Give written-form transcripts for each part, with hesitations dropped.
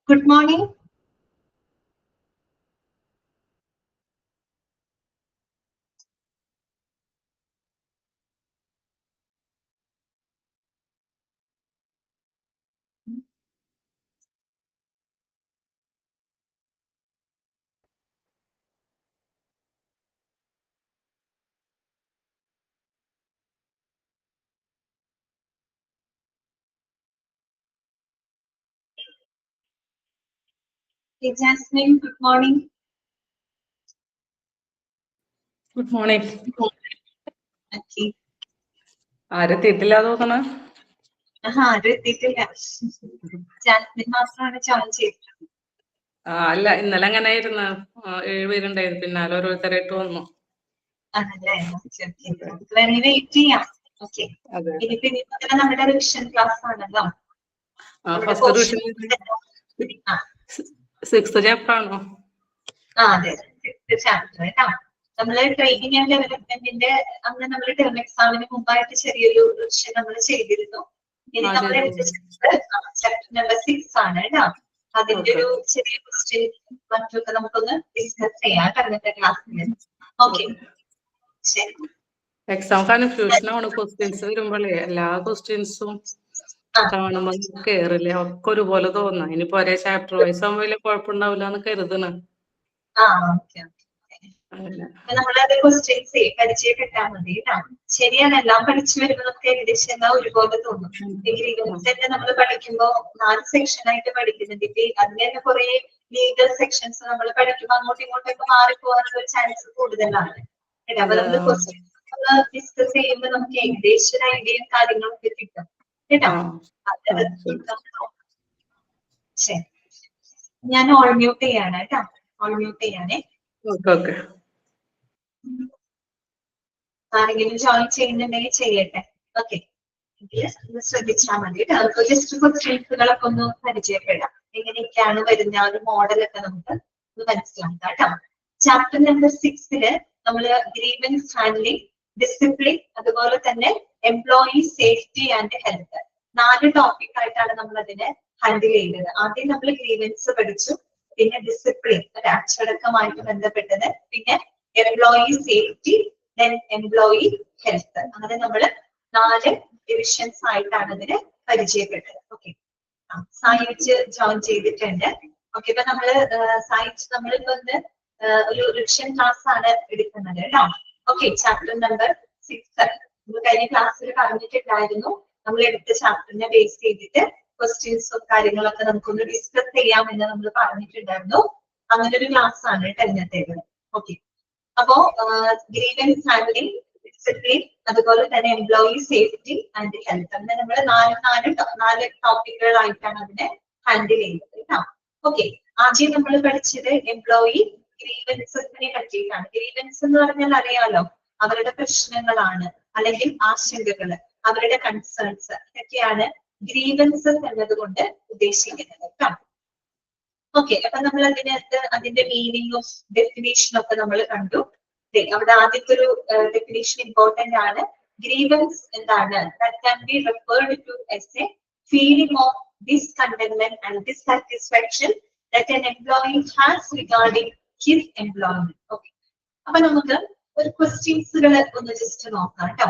Good morning. Hey, Jasmine, good morning. Good morning. Okay. ആരെത്തിയിട്ടില്ല തോന്നണ എത്തിയിട്ടില്ല. Jasmine മാത്രമാണ് join ചെയ്തിട്ടുള്ളത്. അല്ല ഇന്നലെ അങ്ങനെ ആയിരുന്നു. 7 പേരുണ്ടായിരുന്നു, പിന്നാലെ ഓരോരുത്തരായിട്ട് വന്നു. ആണല്ലേ? നമുക്ക് വേണമെങ്കിൽ വെയിറ്റ് ചെയ്യാം. ഓക്കെ. ഇനിയിപ്പോ നമ്മുടെ റിവിഷൻ ക്ലാസ് ആണല്ലോ. ഫസ്റ്റ് റിവിഷൻ 6th ചാപ്റ്റർ ആണോ? അതെ, 6th ചാപ്റ്റർ കേട്ടോ. നമ്മള് ട്രെയിനിങ് ആൻഡ് ഡെവലപ്മെന്റിന്റെ അന്ന് നമ്മൾ ടേം എക്സാമിന് മുമ്പായിട്ട് ചെറിയൊരു റിവിഷൻ നമ്മൾ ചെയ്തിരുന്നു. ഇനി നമ്മൾ ചാപ്റ്റർ നമ്പർ 6 ആണ് കേട്ടോ. അതിന്റെ ഒരു ചെറിയ ക്വസ്റ്റ്യൻ മറ്റൊക്കെ നമുക്കൊന്ന് ഡിസ്കസ് ചെയ്യാം കഴിഞ്ഞ ക്ലാസ്സിൽ. ഓക്കെ, ശരി. എക്സാം കൺഫ്യൂഷനാണ്. ക്വസ്റ്റ്യൻസ് വരുമ്പോഴേ എല്ലാ ക്വസ്റ്റ്യൻസും കാണുമ്പോൾ കേറില്ലേ, ഒക്കെ ഒരുപോലെ തോന്നാം. ഇനിയിപ്പോ ഒരേ ചാപ്റ്റർ വൈസ് ആകുമ്പോൾ വലിയ കുഴപ്പമുണ്ടാവില്ല എന്ന് കരുതണം. നമ്മളത് ക്വസ്റ്റ്യൻസ് പരിചയപ്പെട്ടാൽ മതി കേട്ടോ. ശരിയാണ്, എല്ലാം പഠിച്ചു വരുമ്പോൾ നമുക്ക് ഏകദേശം എല്ലാം ഒരുപോലെ തോന്നും. ഡിഗ്രി തന്നെ നമ്മൾ പഠിക്കുമ്പോ 4 സെക്ഷൻ ആയിട്ട് പഠിക്കുന്നുണ്ട്. ഇപ്പൊ അതിന് തന്നെ കുറെ ലീഗൽ സെക്ഷൻസ് നമ്മൾ പഠിക്കുമ്പോൾ അങ്ങോട്ടും ഇങ്ങോട്ടൊക്കെ മാറിപ്പോകാനുള്ള ഒരു ചാൻസ് കൂടുതലാണ് കേട്ടോ. അപ്പൊ നമ്മൾ ക്വസ്റ്റ്യൻസ് ഡിസ്കസ് ചെയ്യുമ്പോൾ നമുക്ക് ഏകദേശം ഒരു ഐഡിയയും കാര്യങ്ങളൊക്കെ കിട്ടും കേട്ടോ. ശരി, ഞാൻ ഓൾ മ്യൂട്ട് ചെയ്യാണ് കേട്ടോ. ഓൾ മ്യൂട്ട് ചെയ്യാനേ. ആരെങ്കിലും ജോയിൻ ചെയ്യുന്നുണ്ടെങ്കിൽ ചെയ്യട്ടെ. ഓക്കെ, ശ്രദ്ധിച്ചാൽ മതി. നമുക്ക് ജസ്റ്റ് ക്വസ്റ്റ്യൻസുകളൊക്കെ ഒന്ന് പരിചയപ്പെടാം. എങ്ങനെയൊക്കെയാണ് വരുന്ന ഒരു മോഡലൊക്കെ നമുക്ക് മനസ്സിലാക്കാം കേട്ടോ. ചാപ്റ്റർ നമ്പർ 6 നമ്മള് ഗ്രീവൻസ് ഹാൻഡ്ലിംഗ്, ഡിസിപ്ലിൻ, അതുപോലെ തന്നെ employee safety and health 4 topic ആയിട്ടാണ് നമ്മൾ അതിനെ ഹാൻഡിൽ ചെയ്യുന്നത്. ആദ്യം നമ്മൾ ഗ്രീവൻസ് പഠിച്ചു, പിന്നെ ഡിസിപ്ലിൻ ഒരു അച്ചടക്കമായിട്ട് ബന്ധപ്പെട്ടത്, പിന്നെ employee safety, then employee health. അങ്ങനെ നമ്മൾ 4 ഡിവിഷൻസ് ആയിട്ടാണ് ഇതിന് പരിചയപ്പെട്ടത്. ഓക്കെ, സായിച്ച് ജോയിൻ ചെയ്തിട്ടുണ്ട്. ഓക്കെ, ഇപ്പൊ നമ്മള് സായിച്ച് നമ്മളിപ്പോ ഒരു റിവിഷൻ ക്ലാസ് ആണ് എടുക്കുന്നത് കേട്ടോ. ഓക്കെ, ചാപ്റ്റർ നമ്പർ 6 നമ്മൾ കഴിഞ്ഞ ക്ലാസ്സിൽ പറഞ്ഞിട്ടുണ്ടായിരുന്നു. നമ്മൾ എടുത്ത ചാപ്റ്ററിനെ ബേസ് ചെയ്തിട്ട് ക്വസ്റ്റ്യൻസും കാര്യങ്ങളൊക്കെ നമുക്കൊന്ന് ഡിസ്കസ് ചെയ്യാമെന്ന് നമ്മൾ പറഞ്ഞിട്ടുണ്ടായിരുന്നു. അങ്ങനെ ഒരു ക്ലാസ് ആണ് കേട്ടോ ഇന്നത്തേത്. ഓക്കെ, അപ്പോ ഗ്രീവൻസ് ഹാൻഡ്ലിംഗ്, ഡിസിപ്ലിൻ, അതുപോലെ തന്നെ എംപ്ലോയി സേഫ്റ്റി ആൻഡ് ഹെൽത്ത്, അങ്ങനെ നമ്മൾ 4 ടോപ്പിക്കുകളായിട്ടാണ് അതിനെ ഹാൻഡിൽ ചെയ്യുന്നത് കേട്ടോ. ഓക്കെ, ആദ്യം നമ്മൾ പഠിച്ചത് എംപ്ലോയി ഗ്രീവൻസിനെ പറ്റിയിട്ടാണ്. ഗ്രീവൻസ് എന്ന് പറഞ്ഞാൽ അറിയാലോ, അവരുടെ പ്രശ്നങ്ങളാണ് അല്ലെങ്കിൽ ആശങ്കകള്, അവരുടെ കൺസേൺസ്, ഇതൊക്കെയാണ് ഗ്രീവൻസസ് എന്നതുകൊണ്ട് ഉദ്ദേശിക്കുന്നത് കേട്ടോ. ഓക്കെ, അപ്പൊ നമ്മൾ അതിന്റെ മീനിങ്ങും ഡെഫിനേഷനും ഒക്കെ നമ്മൾ കണ്ടു. അവിടെ ആദ്യത്തെ ഒരു ഡെഫിനേഷൻ ഇമ്പോർട്ടന്റ് ആണ്. ഗ്രീവൻസ് എന്താണ്? That can be referred to as a feeling of discontentment and dissatisfaction that an employee has regarding his employment. Okay, അപ്പൊ നമുക്ക് ഒരു ക്വസ്റ്റ്യൻസുകൾ ഒന്ന് ജസ്റ്റ് നോക്കാം കേട്ടോ.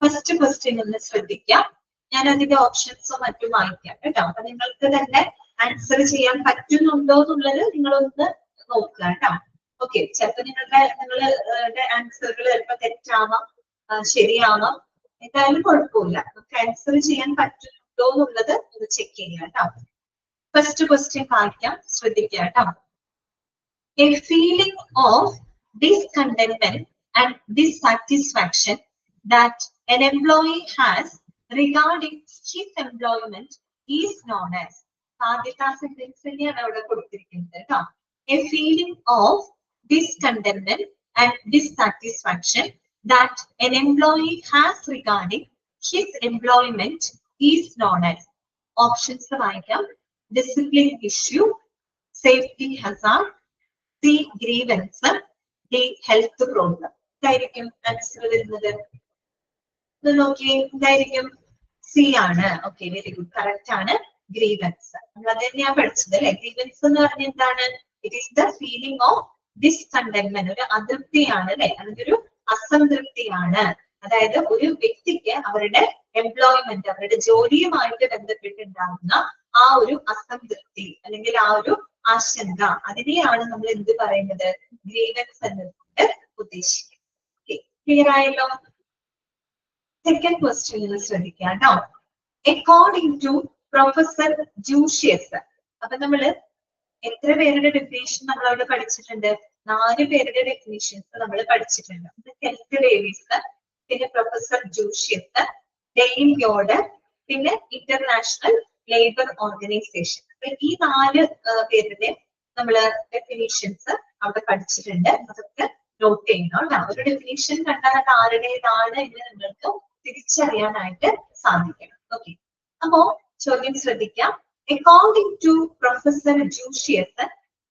ഫസ്റ്റ് ക്വസ്റ്റ്യൻ ഒന്ന് ശ്രദ്ധിക്കാം. ഞാൻ അതിന്റെ ഓപ്ഷൻസും മറ്റും വായിക്കാം കേട്ടോ. അപ്പൊ നിങ്ങൾക്ക് തന്നെ ആൻസർ ചെയ്യാൻ പറ്റുന്നുണ്ടോ എന്നുള്ളത് നിങ്ങളൊന്ന് നോക്കുക കേട്ടോ. ഓക്കെ, ചിലപ്പോ നിങ്ങളുടെ ആൻസറുകൾ ചിലപ്പോൾ തെറ്റാവാം, ശരിയാവാം, എന്തായാലും കുഴപ്പമില്ല. നമുക്ക് ആൻസർ ചെയ്യാൻ പറ്റുന്നുണ്ടോ എന്നുള്ളത് ഒന്ന് ചെക്ക് ചെയ്യാം കേട്ടോ. ഫസ്റ്റ് ക്വസ്റ്റ്യൻ വായിക്കാം, ശ്രദ്ധിക്കുക കേട്ടോ. A feeling of discontentment and dissatisfaction that an employee has regarding his employment is known as. ആദ്യത്തെ സെന്റൻസ് തന്നെയാണ് അവിടെ കൊടുത്തിരിക്കുന്നത് കേട്ടോ. A feeling of discontentment and dissatisfaction that an employee has regarding his employment is known as. Options വായിക്കാം. Discipline issue, safety hazard, the grievance, the health problem. ഇതായിരിക്കും answer വരുന്നത്. നോക്കിയേ, ഇതായിരിക്കും സി ആണ്. ഓക്കെ, വെരി ഗുഡ്, കറക്റ്റ് ആണ്. Grievance. നമ്മൾ അത് തന്നെയാണ് പഠിച്ചത് അല്ലെ. ഗ്രീവൻസ് എന്ന് പറഞ്ഞ എന്താണ്? It is the feeling of discontentment, ഒരു അതൃപ്തിയാണ് അല്ലെ, അല്ലെങ്കിൽ ഒരു അസംതൃപ്തിയാണ്. അതായത് ഒരു വ്യക്തിക്ക് അവരുടെ എംപ്ലോയ്മെന്റ്, അവരുടെ ജോലിയുമായിട്ട് ബന്ധപ്പെട്ടുണ്ടാകുന്ന ആ ഒരു അസംതൃപ്തി അല്ലെങ്കിൽ ആ ഒരു ആശങ്ക, അതിനെയാണ് നമ്മൾ എന്ത് പറയുന്നത്? ഗ്രീവൻസ് എന്നുകൊണ്ട് ഉദ്ദേശിക്കുന്നത്. ക്ലിയർ ആയല്ലോ? സെക്കൻഡ് ക്വസ്റ്റ്യൻ ശ്രദ്ധിക്കാം കേട്ടോ. അക്കോർഡിംഗ് ടു പ്രൊഫസർ ജൂഷ്യസ്, അപ്പൊ നമ്മള് എത്ര പേരുടെ ഡെഫിനേഷൻ നമ്മൾ അവിടെ പഠിച്ചിട്ടുണ്ട്? 4 പേരുടെ ഡെഫിനേഷൻസ് നമ്മൾ പഠിച്ചിട്ടുണ്ട്. ഹെൽത്ത് ഡേവിസ്, പിന്നെ പ്രൊഫസർ ജൂഷ്യസ്, ഡെയിൻ യോർഡർ, പിന്നെ ഇന്റർനാഷണൽ ലേബർ ഓർഗനൈസേഷൻ. അപ്പൊ ഈ 4 പേരുടെ നമ്മള് ഡെഫിനേഷൻസ് അവിടെ പഠിച്ചിട്ടുണ്ട്. അതൊക്കെ നോട്ട് ചെയ്യണം. ഒരു ഡെഫിനേഷൻ കണ്ടാൽ അത് ആരുടേതാണ് എന്ന് നിങ്ങൾക്ക് തിരിച്ചറിയാനായിട്ട് സാധിക്കണം. ഓക്കെ, അപ്പോ ചോദ്യം ശ്രദ്ധിക്കാം. According to Professor Jusius,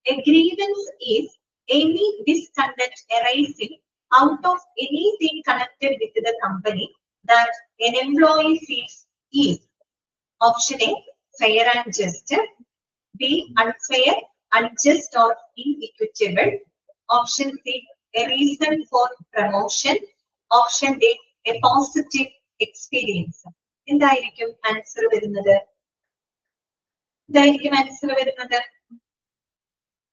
a grievance is any discontent arising out of anything connected with the company that an employee feels is option A, fair and just, B, unfair, unjust or inequitable, option C, a reason for promotion, option D, a positive experience. എന്തായിരിക്കും answer വരുന്നത്? ഇതായിരിക്കും answer വരുന്നത്.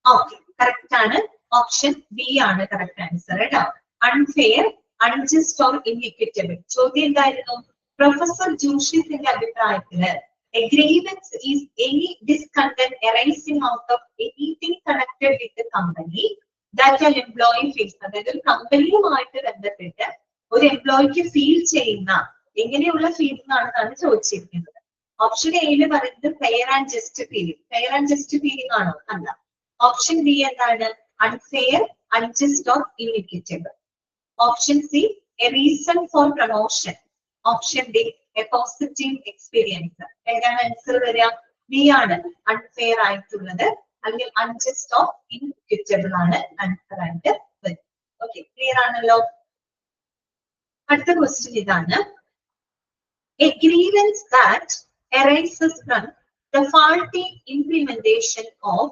Okay, correct ആണ്. Option B ആണ് correct answer കേട്ടോ. Unfair, unjust or inequitable. ചോദ്യം എന്തായിരുന്നു? Professor ജൂഷ്യസിന്റെ അഭിപ്രായത്തില് a grievance is any discontent arising out of anything connected with the company that an employee feels. അതായത് ഒരു കമ്പനിയുമായിട്ട് ബന്ധപ്പെട്ട് ഒരു എംപ്ലോയിക്ക് ഫീൽ ചെയ്യുന്ന എങ്ങനെയുള്ള ഫീലിംഗ് ആണെന്നാണ് ചോദിച്ചിരിക്കുന്നത്. ഓപ്ഷൻ എയില് പറയുന്നത് fair and just feeling. Fair and just feeling ആണോ? അല്ല. ഓപ്ഷൻ ബി എന്താണ്? Unfair, unjust or inequitable. Option C, a reason for promotion. Option D, a positive experience. ഏതാണ് ആൻസർ വരിക? ബി ആണ് അൺഫെയർ ആയിട്ടുള്ളത്, അല്ലെങ്കിൽ അൺജസ്റ്റ് ഓർ ഇൻഇക്വിറ്റബിൾ ആണ് ആൻസർ ആയിട്ട് വരും. ഓക്കെ, ക്ലിയർ ആണല്ലോ? അടുത്ത ക്വസ്റ്റ്യൻ ഇതാണ്. A grievance that arises from the faulty implementation of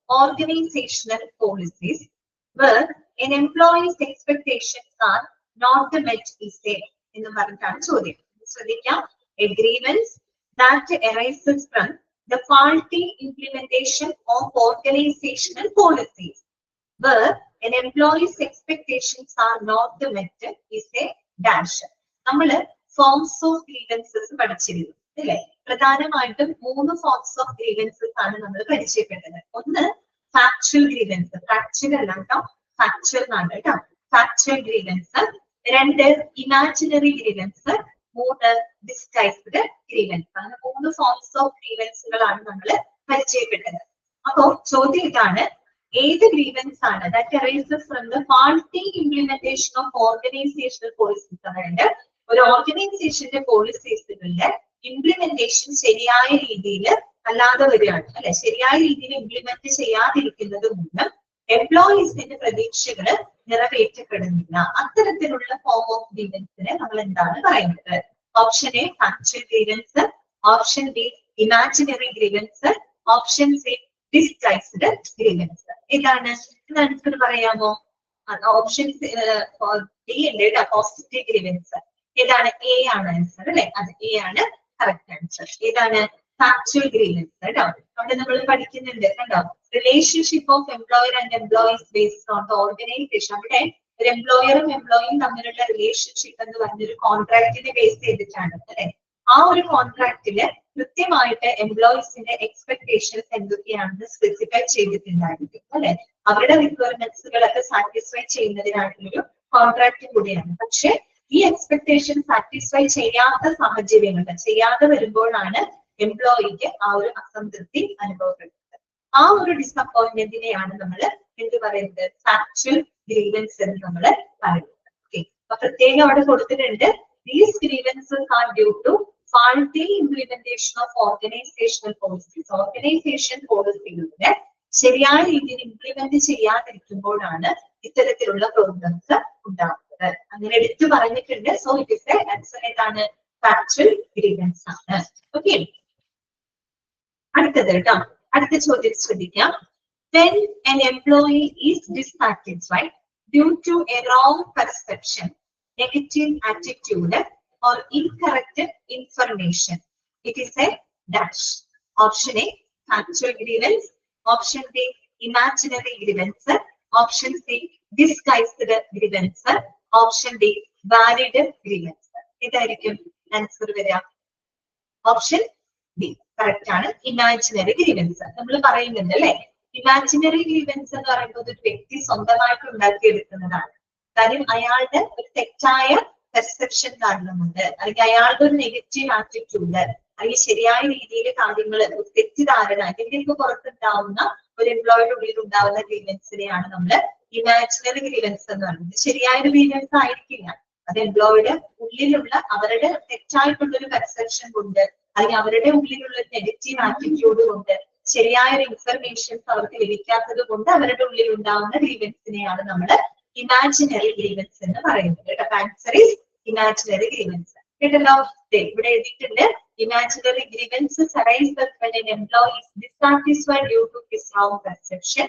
organizational policies where an employee's expectations are not met is a എന്ന് പറഞ്ഞിട്ടാണ് ചോദ്യം. ശ്രദ്ധിക്കാം. A grievance that arises from the faulty implementation of organizational policies where an employee's expectations are not met is a dash. നമ്മള് forms of grievances പഠിച്ചിരുന്നു അല്ലെ. പ്രധാനമായിട്ടും 3 forms of grievances ആണ് നമ്മൾ പരിചയപ്പെട്ടത്. ഒന്ന് ഫാക്ച്വൽ ഗ്രീവൻസ്, ഫാക്ച്വൽ അല്ല കേട്ടോ, ഫാക്ച്വൽ ആണ് കേട്ടോ, factual grievance. 2 imaginary grievance, 3 disguised grievance. അങ്ങനെ 3 ഫോംസ് ഓഫ് ഗ്രീവൻസുകളാണ് നമ്മൾ പരിചയപ്പെട്ടത്. അപ്പോ ചോദ്യം ഇതാണ്, ഏത് ഗ്രീവൻസ് ആണ് that arises from the faulty implementation of organisational policies. അതായത് ഒരു ഓർഗനൈസേഷന്റെ പോളിസീസുകളുടെ ഇംപ്ലിമെന്റേഷൻ ശരിയായ രീതിയിൽ അല്ലാതെ വരികയാണ് അല്ലെ, ശരിയായ രീതിയിൽ ഇംപ്ലിമെന്റ് ചെയ്യാതിരിക്കുന്നത് മൂലം എംപ്ലോയീസിന്റെ പ്രതീക്ഷകള് നിറവേറ്റപ്പെടുന്നില്ല. അത്തരത്തിലുള്ള ഫോം ഓഫ് ഗ്രീവൻസിനെ നമ്മൾ എന്താണ് പറയുന്നത്? Option A factual grievance, option B imaginary grievance, option C disguised grievance. ഏതാണ് ആൻസർ പറയാമോ? ഓപ്ഷൻ ഡി ഉണ്ട് കേട്ടോ, പോസിറ്റീവ് ഗ്രീവൻസ്. ഏതാണ്? എ ആണ് ആൻസർ അല്ലെ, അത് എ ആണ് കറക്റ്റ് ആൻസർ. ഏതാണ്? ഫാക്ച്വൽ ഗ്രീവൻസ് കേട്ടോ. അവിടെ നമ്മൾ പഠിക്കുന്നുണ്ട് കേട്ടോ, relationship of employer and employees based on the organisation. അവിടെ ഒരു എംപ്ലോയറും എംപ്ലോയിയും തമ്മിലുള്ള റിലേഷൻഷിപ്പ് എന്ന് പറഞ്ഞൊരു കോൺട്രാക്റ്റിനെ ബേസ് ചെയ്തിട്ടാണ് അല്ലെ. ആ ഒരു കോൺട്രാക്റ്റില് കൃത്യമായിട്ട് എംപ്ലോയീസിന്റെ എക്സ്പെക്ടേഷൻസ് എന്തൊക്കെയാണെന്ന് സ്പെസിഫൈ ചെയ്തിട്ടുണ്ടായിരിക്കും അല്ലെ. അവരുടെ റിക്വയർമെന്റ്സുകളൊക്കെ സാറ്റിസ്ഫൈ ചെയ്യുന്നതിനായിട്ടുള്ളൊരു കോൺട്രാക്ട് കൂടിയാണ്. പക്ഷെ ഈ എക്സ്പെക്ടേഷൻ സാറ്റിസ്ഫൈ ചെയ്യാത്ത സാഹചര്യങ്ങൾ ചെയ്യാതെ വരുമ്പോഴാണ് എംപ്ലോയിക്ക് ആ ഒരു അസംതൃപ്തി അനുഭവപ്പെടുന്നത്. ആ ഒരു ഡിസപ്പോയിന്റ്മെന്റിനെയാണ് നമ്മൾ എന്ത് പറയുന്നത്? ഫാക്ച്വൽ ഗ്രീവൻസ് എന്ന് നമ്മൾ പറയുന്നത്. ഓക്കെ, അപ്പൊ പ്രത്യേകം അവിടെ കൊടുത്തിട്ടുണ്ട്, these grievances are due to faulty implementation of organizational policies. Organisation പോളിസികളുടെ ശരിയായ രീതിയിൽ ഇംപ്ലിമെന്റ് ചെയ്യാതിരിക്കുമ്പോഴാണ് ഇത്തരത്തിലുള്ള പ്രോബ്ലംസ് ഉണ്ടാകുന്നത്. അങ്ങനെ എടുത്തു പറഞ്ഞിട്ടുണ്ട്. സോ ഇറ്റ് ഇസ് ആൻസർ ഏതാണ്? ഫാക്ച്വൽ ഗ്രീവൻസ് ആണ്. ഓക്കെ, അടുത്തത് കേട്ടോ, അടുത്ത ചോദ്യം ശ്രദ്ധിക്കാം. When an employee is dissatisfied due to a wrong perception, negative attitude, or incorrect information, it is a dash. Option A, factual grievance. Option B, imaginary grievance. Option C, disguised grievance. Option D, valid grievance. ഇതായിരിക്കും answer വരിക. Option B correct ആണ്, imaginary grievance. നമ്മൾ പറയുന്നുണ്ട് അല്ലെ, imaginary grievance എന്ന് പറയുന്നത് ഒരു വ്യക്തി സ്വന്തമായിട്ട് ഉണ്ടാക്കിയെടുക്കുന്നതാണ്. കാര്യം അയാളുടെ ഒരു തെറ്റായ പെർസെപ്ഷൻ കാരണമുണ്ട്, അല്ലെങ്കിൽ അയാളുടെ ഒരു നെഗറ്റീവ് ആറ്റിറ്റ്യൂഡ്, അല്ലെങ്കിൽ ശരിയായ രീതിയിൽ കാര്യങ്ങൾ തെറ്റിദ്ധാരണ ഇതിന്റെയൊക്കെ പുറത്തുണ്ടാവുന്ന ഒരു എംപ്ലോയിയുടെ ഉള്ളിൽ ഉണ്ടാവുന്ന ഗ്രീവൻസിനെയാണ് നമ്മൾ ഇമാജിനറി ഗ്രീവൻസ് എന്ന് പറയുന്നത്. ശരിയായൊരു ഗ്രീവൻസ് ആയിരിക്കില്ല, അത് എംപ്ലോയിയുടെ ഉള്ളിലുള്ള അവരുടെ തെറ്റായിട്ടുള്ള ഒരു പെർസെപ്ഷൻ കൊണ്ട്, അല്ലെങ്കിൽ അവരുടെ ഉള്ളിലുള്ള ഒരു നെഗറ്റീവ് ആറ്റിറ്റ്യൂഡ് കൊണ്ട്, ശരിയായ ഒരു ഇൻഫർമേഷൻസ് അവർക്ക് ലഭിക്കാത്തത് കൊണ്ട് അവരുടെ ഉള്ളിൽ ഉണ്ടാവുന്ന ഗ്രീവൻസിനെയാണ് നമ്മൾ ഇമാജിനറി ഗ്രീവൻസ് എന്ന് പറയുന്നത്. Answer is imaginary grievance. കേട്ടല്ലോ, ഇവിടെ എഴുതിയിട്ടുണ്ട് imaginary grievances arises when an employee is dissatisfied due to his wrong perception,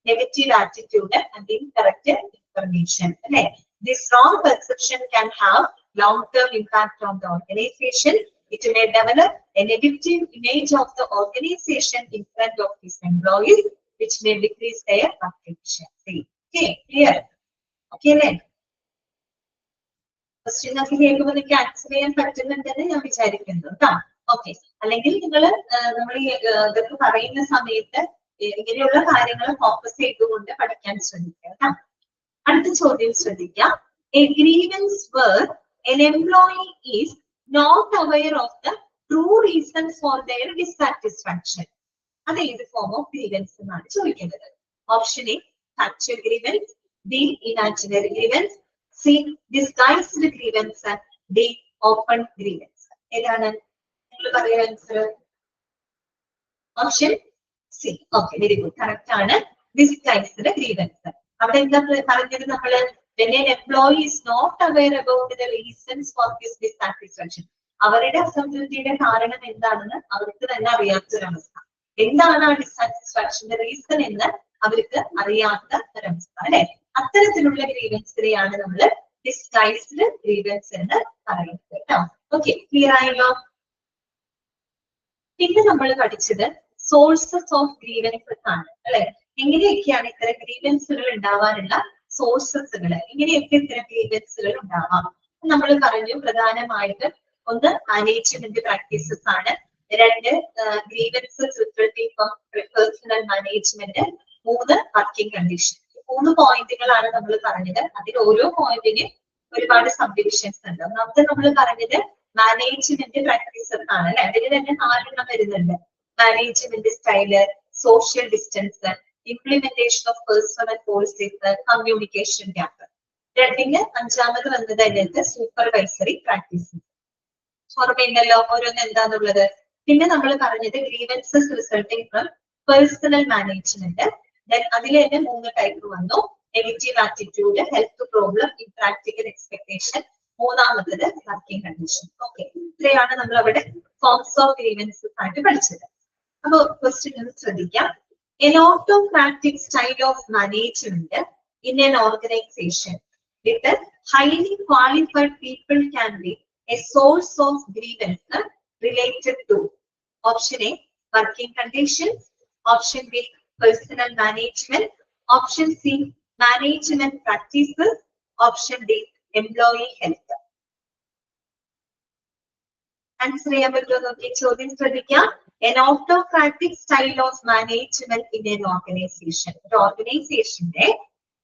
negative attitude, and incorrect information. Okay. This wrong perception can have long-term impact on the organization. It may develop a negative image of the organization in front of his employees, which may decrease their work efficiency. Okay, clear? Okay, then. Question ഒക്കെ കേൾക്കുമ്പോൾ നിങ്ങൾക്ക് answer ചെയ്യാൻ പറ്റുന്നുണ്ടെന്ന് ഞാൻ വിചാരിക്കുന്നു കേട്ടോ. Okay, അല്ലെങ്കിൽ നിങ്ങൾ നമ്മൾ ഈ ഇതൊക്കെ പറയുന്ന സമയത്ത് ഇങ്ങനെയുള്ള കാര്യങ്ങൾ ഫോക്കസ് ചെയ്തുകൊണ്ട് പഠിക്കാൻ ശ്രമിക്കുക കേട്ടോ. അടുത്ത ചോദ്യം ശ്രദ്ധിക്കാം. A grievance where an employee is not aware of the true reason for their dissatisfaction. അത് ഏത് ഫോം ഓഫ് ഗ്രീവൻസ് എന്നാണ് ചോദിക്കുന്നത്. Option A, factual grievance. B, imaginary grievance. C, disguised grievance. D, open grievance. ഏതാണ് നിങ്ങൾ പറയുക answer? Option C. Okay, very good, correct ആണ്. Disguised grievance. അവിടെ എന്താ പറഞ്ഞത് നമ്മള്? When an employee is not aware about the reasons for his dissatisfaction, അവരുടെ അസംതൃപ്തിയുടെ കാരണം എന്താണെന്ന് അവർക്ക് തന്നെ അറിയാത്തൊരവസ്ഥ. എന്താണ് ആ ഡിസാറ്റിസ്ഫാക്ഷന്റെ റീസൺ എന്ന് അവർക്ക് അറിയാത്ത ഒരവസ്ഥ അല്ലെ? അത്തരത്തിലുള്ള ഗ്രീവൻസിനെയാണ് നമ്മൾ ഡിസ്ഗൈസ്ഡ് ഗ്രീവൻസ് എന്ന് പറയുന്നത് കേട്ടോ. ഓക്കെ, ക്ലിയർ ആയല്ലോ? പിന്നെ നമ്മൾ പഠിച്ചത് സോഴ്സസ് ഓഫ് ഗ്രീവൻസസ് ആണ് അല്ലെ? എങ്ങനെയൊക്കെയാണ് ഇത്തരം ഗ്രീവൻസുകൾ ഉണ്ടാവാനുള്ള സോഴ്സസുകൾ, ഇങ്ങനെയൊക്കെ ഇത്തരം ഗ്രീവൻസുകൾ ഉണ്ടാവാം നമ്മൾ പറഞ്ഞു. പ്രധാനമായിട്ട് ഒന്ന് മാനേജ്മെന്റ് പ്രാക്ടീസസ് ആണ്, രണ്ട് grievances resulting from personnel management, മൂന്ന് വർക്കിംഗ് കണ്ടീഷൻ. മൂന്ന് പോയിന്റുകളാണ് നമ്മൾ പറഞ്ഞത്. അതിൽ ഓരോ പോയിന്റിന് ഒരുപാട് സബ് ഡിവിഷൻസ് ഉണ്ട്. ഒന്നാമത്തെ നമ്മൾ പറഞ്ഞത് മാനേജ്മെന്റ് പ്രാക്ടീസസ് ആണ് അല്ലെ? അതിൽ തന്നെ 4 എണ്ണം വരുന്നുണ്ട്. Management style, social distance, implementation of personal policies, communication gap. രണ്ടിന് അഞ്ചാമത് വന്നത് അതിനകത്ത് സൂപ്പർവൈസറി പ്രാക്ടീസസ്. ഓർമ്മയുണ്ടല്ലോ ഓരോന്ന് എന്താന്നുള്ളത്? പിന്നെ നമ്മൾ പറഞ്ഞത് grievances resulting from personnel management. അതിൽ തന്നെ 3 ടൈപ്പ് വന്നു. Negative attitude, health problem, impractical expectation, മൂന്നാമത്തത് വർക്കിംഗ് കണ്ടീഷൻ. ഓക്കെ, ഇത്രയാണ് നമ്മൾ അവിടെ ഫോംസ് ഓഫ് ഗ്രീവൻസസ് ആയിട്ട് പഠിച്ചത്. അപ്പൊ ക്വസ്റ്റ്യൻ ഒന്ന് ശ്രദ്ധിക്കാം. An autocratic style of management in an organization with a highly qualified people can be a source of grievance related to option A, working conditions, option B, personal management, option C, management practices, option D, employee health. Answer ചെയ്യാൻ പറ്റുമോ നോക്കി ചോദ്യം ശ്രദ്ധിക്കാം. An autocratic style of management in an organization. ഒരു ഓർഗനൈസേഷന്റെ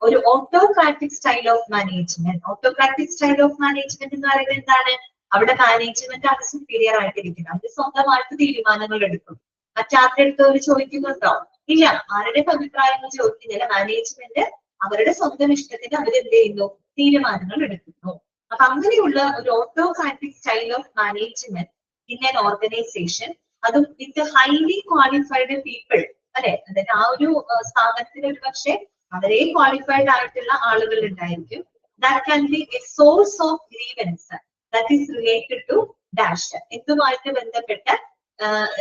ഒരു autocratic style of management. Autocratic style of management എന്ന് പറയുന്നത് എന്താണ്? അവിടെ മാനേജ്മെന്റ് ആണ് സുപ്പീരിയർ ആയിട്ടിരിക്കുന്നത്. അവർ സ്വന്തമായിട്ട് തീരുമാനങ്ങൾ എടുക്കും. മറ്റാരുടെ അടുത്ത് അവർ ചോദിക്കുന്നുണ്ടോ? ഇല്ല, ആരുടെ അഭിപ്രായങ്ങൾ ചോദിക്കുന്നില്ല. മാനേജ്മെന്റ് അവരുടെ സ്വന്തം ഇഷ്ടത്തിന് അവരെന്ത് ചെയ്യുന്നു? തീരുമാനങ്ങൾ എടുക്കുന്നു. അപ്പൊ അങ്ങനെയുള്ള ഒരു autocratic style of management in an organisation, അതും വിത്ത് ഹൈലി ക്വാളിഫൈഡ് പീപ്പിൾ അല്ലെ? അതായത് ആ ഒരു സ്ഥാപനത്തിൽ ഒരു പക്ഷേ വളരെ ക്വാളിഫൈഡ് ആയിട്ടുള്ള ആളുകൾ ഉണ്ടായിരിക്കും. That can be a source of grievance that is related to dash. എന്തുമായിട്ട് ബന്ധപ്പെട്ട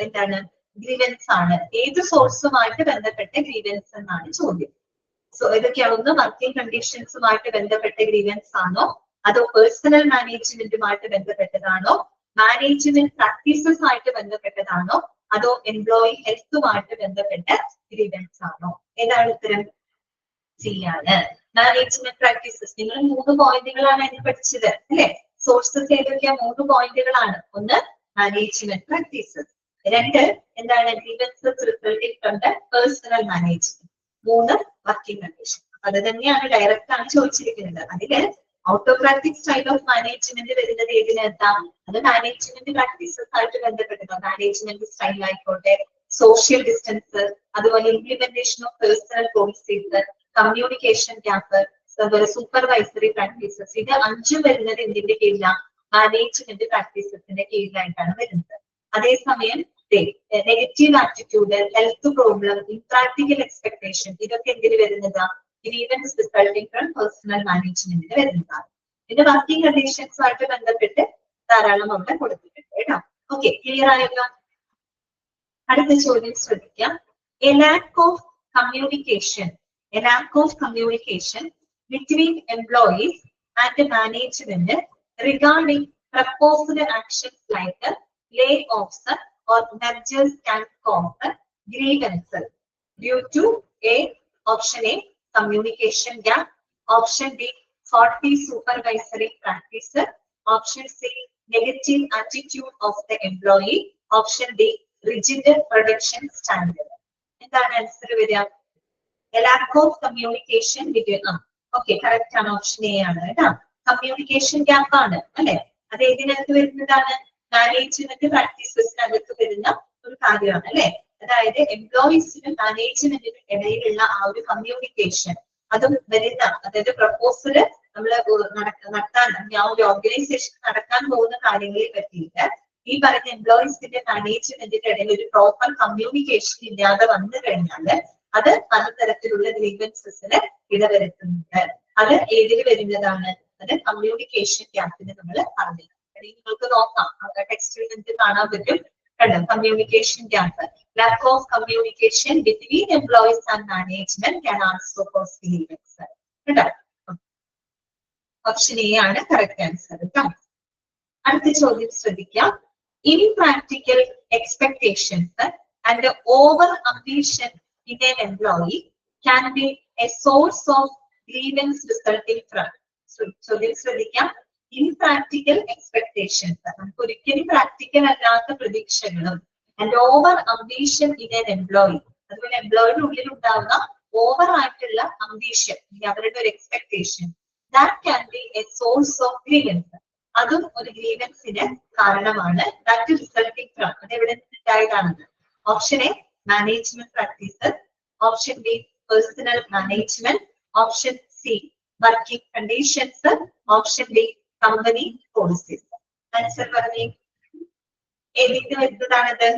എന്താണ്? ഗ്രീവൻസ് ആണ്? ഏത് സോഴ്സുമായിട്ട് ബന്ധപ്പെട്ട ഗ്രീവൻസ് എന്നാണ് ചോദ്യം. സോ ഇതൊക്കെയാണ് വർക്കിംഗ് കണ്ടീഷൻസുമായിട്ട് ബന്ധപ്പെട്ട ഗ്രീവൻസ് ആണോ, അതോ പേഴ്സണൽ മാനേജ്മെന്റുമായിട്ട് ബന്ധപ്പെട്ടതാണോ, മാനേജ്മെന്റ് പ്രാക്ടീസസ് ആയിട്ട് ബന്ധപ്പെട്ടതാണോ, അതോ എംപ്ലോയി ഹെൽത്തുമായിട്ട് ബന്ധപ്പെട്ട ഗ്രീവൻസ് ആണോ? ഏതാണ് ഉത്തരം? സി ആണ്. Management practices. നിങ്ങൾ 3 പോയിന്റുകളാണ് അതിന് പഠിച്ചത് അല്ലെ? സോഴ്സസ് ഏതൊക്കെയാ? 3 പോയിന്റുകളാണ്. ഒന്ന് മാനേജ്മെന്റ് പ്രാക്ടീസസ്, 2 എന്താണ് grievances resulting from the personnel management, 3 working condition. അത് തന്നെയാണ് ഡയറക്റ്റ് ആണ് ചോദിച്ചിരിക്കുന്നത്. അതില് ഓട്ടോക്രാറ്റിക് സ്റ്റൈൽ ഓഫ് മാനേജ്മെന്റ് വരുന്നത് ഏതിനകത്താ? അത് മാനേജ്മെന്റ് പ്രാക്ടീസസ് ആയിട്ട് ബന്ധപ്പെട്ടത്. മാനേജ്മെന്റ് സ്റ്റൈൽ ആയിക്കോട്ടെ, സോഷ്യൽ ഡിസ്റ്റൻസ്, അതുപോലെ implementation of personal policies, communication gap, അതുപോലെ സൂപ്പർവൈസറി പ്രാക്ടീസസ്. ഇത് 5 വരുന്നത് എന്തിന്റെ കീഴിലാണ്? മാനേജ്മെന്റ് പ്രാക്ടീസസിന്റെ കീഴിലായിട്ടാണ് വരുന്നത്. അതേസമയം negative attitude, health problem, impractical expectation, ഇതൊക്കെ എന്തിന് വരുന്നതാ? ഗ്രീവൻസ് റിസൾട്ടിംഗ് ഫ്രം പേഴ്സണൽ മാനേജ്മെന്റിന് വരുന്നതാണ്. പിന്നെ വർക്കിംഗ് കണ്ടീഷൻസുമായിട്ട് ബന്ധപ്പെട്ട് ധാരാളം അവിടെ കൊടുത്തിട്ടുണ്ട് കേട്ടോ. ഓക്കെ, ക്ലിയർ ആയല്ലോ? അടുത്ത ചോദ്യം ശ്രദ്ധിക്കാം. A lakh of communication between employees and management regarding proposed actions like layoffs or mergers can cause grievances due to option A, communication gap, option B, faulty supervisory practice, option C, negative attitude of the employee, option D, rigid production standard. എന്താണ് answer വരിക? A lack of communication between okay, correct ആണ്. Option A ആണ് കേട്ടോ. Communication gap ആണ് അല്ലെ? അത് ഏതിനകത്ത് വരുന്നതാണ്? Management പ്രാക്ടീസസിനകത്ത് വരുന്ന ഒരു കാര്യമാണ് അല്ലെ? അതായത് എംപ്ലോയീസിനും മാനേജ്മെന്റിനും ഇടയിലുള്ള ആ ഒരു കമ്മ്യൂണിക്കേഷൻ, അതും വരുന്ന, അതായത് പ്രപ്പോസല് നമ്മൾ നടത്താൻ ആ ഒരു ഓർഗനൈസേഷൻ നടക്കാൻ പോകുന്ന കാര്യങ്ങളെ പറ്റിയിട്ട് ഈ പറഞ്ഞ എംപ്ലോയീസിന്റെ മാനേജ്മെന്റിന്റെ ഇടയിൽ ഒരു പ്രോപ്പർ കമ്മ്യൂണിക്കേഷൻ ഇല്ലാതെ വന്നു കഴിഞ്ഞാൽ അത് പലതരത്തിലുള്ള ഗ്രീവൻസസിന് ഇടവരുത്തുന്നുണ്ട്. അത് ഏതിൽ വരുന്നതാണ്? അത് കമ്മ്യൂണിക്കേഷൻ ഗ്യാപ്പിന് നമ്മൾ പറഞ്ഞത്. നിങ്ങൾക്ക് നോക്കാം, ടെക്സ്റ്റിൽ നിങ്ങൾക്ക് കാണാൻ പറ്റും. കണ്ടോ? Communication gap, lack of communication between employees and management can also cause grievance. കേട്ടോ? ഓപ്ഷൻ എ ആണ് കറക്റ്റ് ആൻസർ കേട്ടോ. അടുത്ത ചോദ്യം ശ്രദ്ധിക്കാം. Impractical expectations and over ambition in an employee can be a source of grievance resulting from. ചോദ്യം ശ്രദ്ധിക്കാം. Impractical expectations, നമുക്ക് ഒരിക്കലും പ്രാക്ടിക്കൽ അല്ലാത്ത പ്രതീക്ഷകളും, and over ambition in an employee, അതുപോലെ എംപ്ലോയിയുടെ ഉള്ളിൽ ഉണ്ടാവുന്ന ഓവർ ആയിട്ടുള്ള അംബീഷൻ, അവരുടെ ഒരു expectation, that can be a source of grievance. അതും ഒരു ഗ്രീവൻസിന് കാരണമാണ്. ദാറ്റ് റിസൾട്ടിംഗ് ഫ്രം, അത് എവിടെ നിന്നുണ്ടായതാണെന്ന്. Option A, management practices, option B, personnel management, option C, working conditions, option D, company policies. Answer പറഞ്ഞേ, ഏതിന് വരുന്നതാണത്?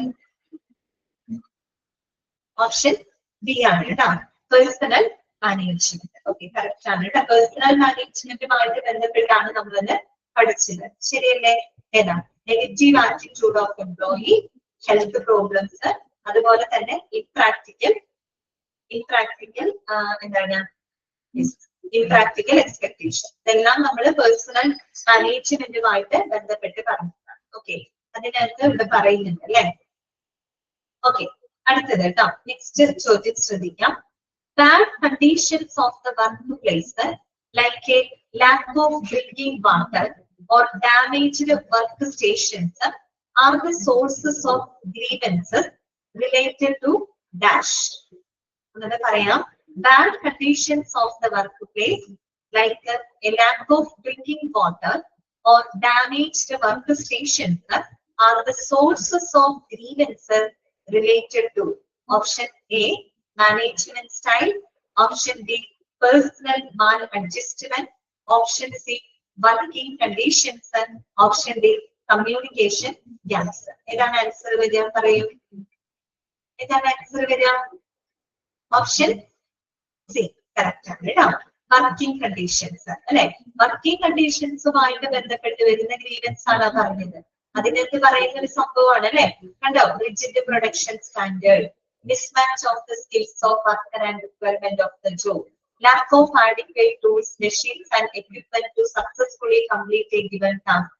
ഓപ്ഷൻ ബി ആണ് കേട്ടോ, പേഴ്സണൽ മാനേജ്മെന്റ്. ഓക്കെ, കറക്റ്റ് ആണ് കേട്ടോ. പേഴ്സണൽ മാനേജ്മെന്റുമായിട്ട് ബന്ധപ്പെട്ടാണ് നമ്മളത് പഠിച്ചത്, ശരിയല്ലേ? ഏതാ? Negative attitude of employee, health problems, അതുപോലെ തന്നെ ഇംപ്രാക്ടിക്കൽ എന്താണ് ഇംപ്രാക്ടിക്കൽ എക്സ്പെക്ടേഷൻ. ഇതെല്ലാം നമ്മൾ പേഴ്സണൽ മാനേജ്മെന്റുമായിട്ട് ബന്ധപ്പെട്ട് പറഞ്ഞതാണ്. ഓക്കെ, അതിനകത്ത് ഇവിടെ പറയുന്നുണ്ട് അല്ലെ? ഓക്കെ, അടുത്തത് കേട്ടോ. നെക്സ്റ്റ് ചോദ്യം ശ്രദ്ധിക്കാം. Bad conditions of the workplace, like a lack of drinking water or damaged workstations, are the sources of grievances related to dash. Another parayam, bad conditions of the workplace, like a lack of drinking water or damaged workstations, are the sources of grievances related to. Option A, management style, option B, personal maladjustment, option C, working conditions, and option D, communication gaps. ഏതാണ് answer വരിക? പറയൂ, ഏതാണ് answer വരിക? Option C correct ആണ് കേട്ടോ. Working conditions അല്ലെ? Working കണ്ടീഷൻസുമായിട്ട് ബന്ധപ്പെട്ട് വരുന്ന ഗ്രീവൻസ് ആണ് പറഞ്ഞത്. അതിനകത്ത് പറയുന്ന ഒരു സംഭവമാണ് അല്ലെ. കണ്ടോ, rigid production standard, mismatch of the skills of worker and requirement of the job, lack of adequate tools, machines and equipment to successfully complete a given task,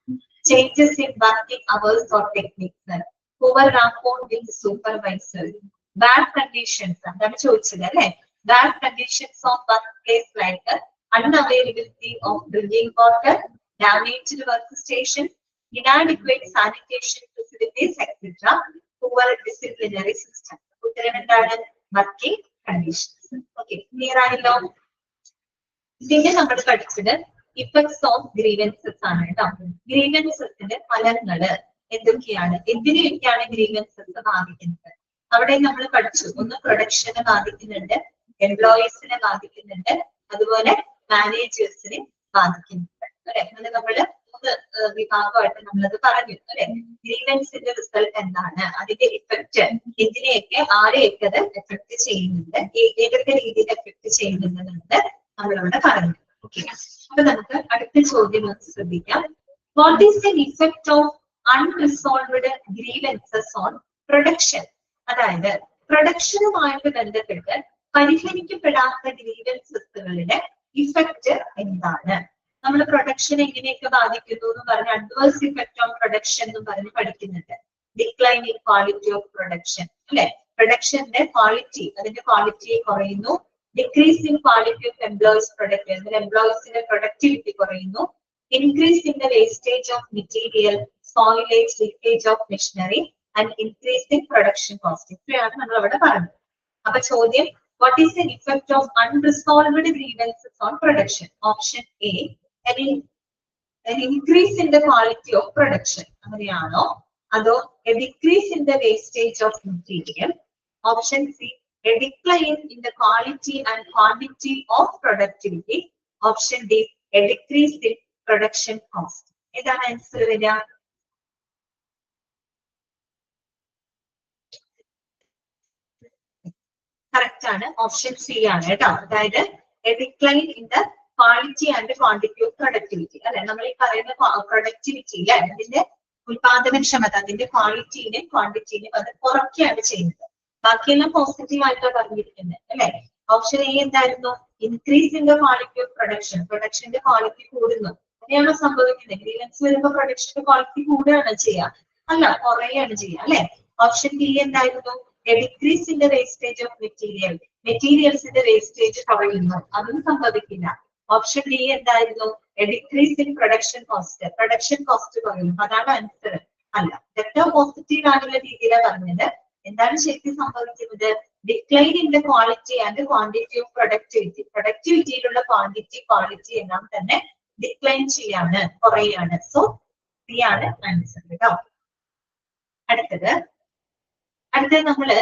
changes in working hours or techniques, poor rapport with supervisor, bad conditions, അതാണ് ചോദിച്ചത് അല്ലെ. Bad conditions of workplace like unavailability of drinking water, damaged workstation, inadequate sanitation facilities, etc. Poor disciplinary system. ഉത്തരം എന്താണ്? Working conditions. Okay, clear ആയല്ലോ. പിന്നെ നമ്മൾ പഠിച്ചത് effects of grievances ആണ് കേട്ടോ. ഗ്രീവൻസസിന്റെ ഫലങ്ങള് എന്തൊക്കെയാണ്, എന്തിനെയൊക്കെയാണ് ഗ്രീവൻസസ് ബാധിക്കുന്നത്? അവിടെ നമ്മൾ പഠിച്ചു, ഒന്ന് പ്രൊഡക്ഷനെ ബാധിക്കുന്നുണ്ട്, എംപ്ലോയീസിനെ ബാധിക്കുന്നുണ്ട്, അതുപോലെ മാനേജേഴ്സിനെ ബാധിക്കുന്നുണ്ട് അല്ലെ. അത് നമ്മള് വിഭാഗമായിട്ട് നമ്മളത് പറഞ്ഞു അല്ലെ. ഗ്രീവൻസിന്റെ റിസൾട്ട് എന്താണ്, അതിന്റെ ഇഫക്റ്റ് എന്തിനെയൊക്കെ ആരെയൊക്കെ അത് എഫക്ട് ചെയ്യുന്നുണ്ട്, ഏതൊക്കെ രീതിയിൽ എഫക്ട് ചെയ്യുന്നുണ്ട് നമ്മളിവിടെ പറഞ്ഞു. ഓക്കെ, അപ്പൊ നമുക്ക് അടുത്ത ചോദ്യം ഒന്ന് ശ്രദ്ധിക്കാം. What is the effect of unresolved grievances on production? അതായത് പ്രൊഡക്ഷനുമായിട്ട് ബന്ധപ്പെട്ട് പരിഹരിക്കപ്പെടാത്ത ഗ്രീവൻസസുകളുടെ ഇഫക്റ്റ് എന്താണ്? നമ്മൾ പ്രൊഡക്ഷൻ എങ്ങനെയൊക്കെ ബാധിക്കുന്നു എന്ന് പറഞ്ഞ് അഡ്വേഴ്സ് ഇഫക്ട് ഓൺ പ്രൊഡക്ഷൻ എന്ന് പറഞ്ഞ് പഠിക്കുന്നുണ്ട്. Decline in quality of production അല്ലെ. പ്രൊഡക്ഷന്റെ ക്വാളിറ്റി, അതിന്റെ ക്വാളിറ്റി കുറയുന്നു. Decrease in quality of employees product, അതിൽ എംപ്ലോയീസിന്റെ പ്രൊഡക്ടിവിറ്റി കുറയുന്നു. Increase in the wastage of material, soilage, leakage of machinery and increase in production cost. ഇത്രയാണ് നമ്മൾ അവിടെ പറഞ്ഞത്. അപ്പൊ ചോദ്യം, what is the effect of unresolved grievances on production? Option A, an increase in the quality of production. അങ്ങനെയാണോ? അതോ a decrease in the wastage of material? Option C, a decline in the quality and quantity of productivity. Option D, a decrease in production cost. ഏതാണ് answer വരിക? Correct ആണ്, option C ആണ് കേട്ടോ. അതായത് A decline in the quality and quantity of productivity അല്ലെ. നമ്മൾ ഈ പറയുന്ന പ്രൊഡക്ടിവിറ്റി അല്ലെ, അതിന്റെ ഉത്പാദനക്ഷമത, അതിന്റെ ക്വാളിറ്റീനെയും ക്വാണ്ടിറ്റീനെയും അത് കുറയ്ക്കുകയാണ് ചെയ്യുന്നത്. ബാക്കിയെല്ലാം പോസിറ്റീവ് ആയിട്ടാണ് പറഞ്ഞിരിക്കുന്നത് അല്ലെ. ഓപ്ഷൻ എ എന്തായിരുന്നു? Increase in the quality of production, പ്രൊഡക്ഷന്റെ ക്വാളിറ്റി കൂടുന്നു. അങ്ങനെയാണോ സംഭവിക്കുന്നത്? ഗ്രീവൻസ് വരുമ്പോൾ പ്രൊഡക്ഷന്റെ ക്വാളിറ്റി കൂടുകയാണ് ചെയ്യുക, അല്ല കുറയുകയാണ് ചെയ്യുക അല്ലെ. ഓപ്ഷൻ ബി എന്തായിരുന്നു? A decrease in the wastage of material, മെറ്റീരിയൽസിന്റെ വേസ്റ്റേജ് കുറയുന്നു, അതും സംഭവിക്കില്ല. ഓപ്ഷൻ ഡി എന്തായിരുന്നു? A decrease in production cost, production cost കുറയുന്നു, അതാണ് ആൻസർ. അല്ല, ഇതൊക്കെ പോസിറ്റീവ് ആയിട്ടുള്ള രീതിയിലാണ് പറഞ്ഞത്. എന്താണ് ശരിക്കും സംഭവിക്കുന്നത്? Decline in the quality and quantity of productivity, പ്രൊഡക്ടിവിറ്റിയിലുള്ള ക്വാളിറ്റി എല്ലാം തന്നെ ഡിക്ലൈൻ ചെയ്യാണ്, കുറയാണ്. സോ ഡി ആണ് ആൻസർ കേട്ടോ. അടുത്തത് നമ്മള്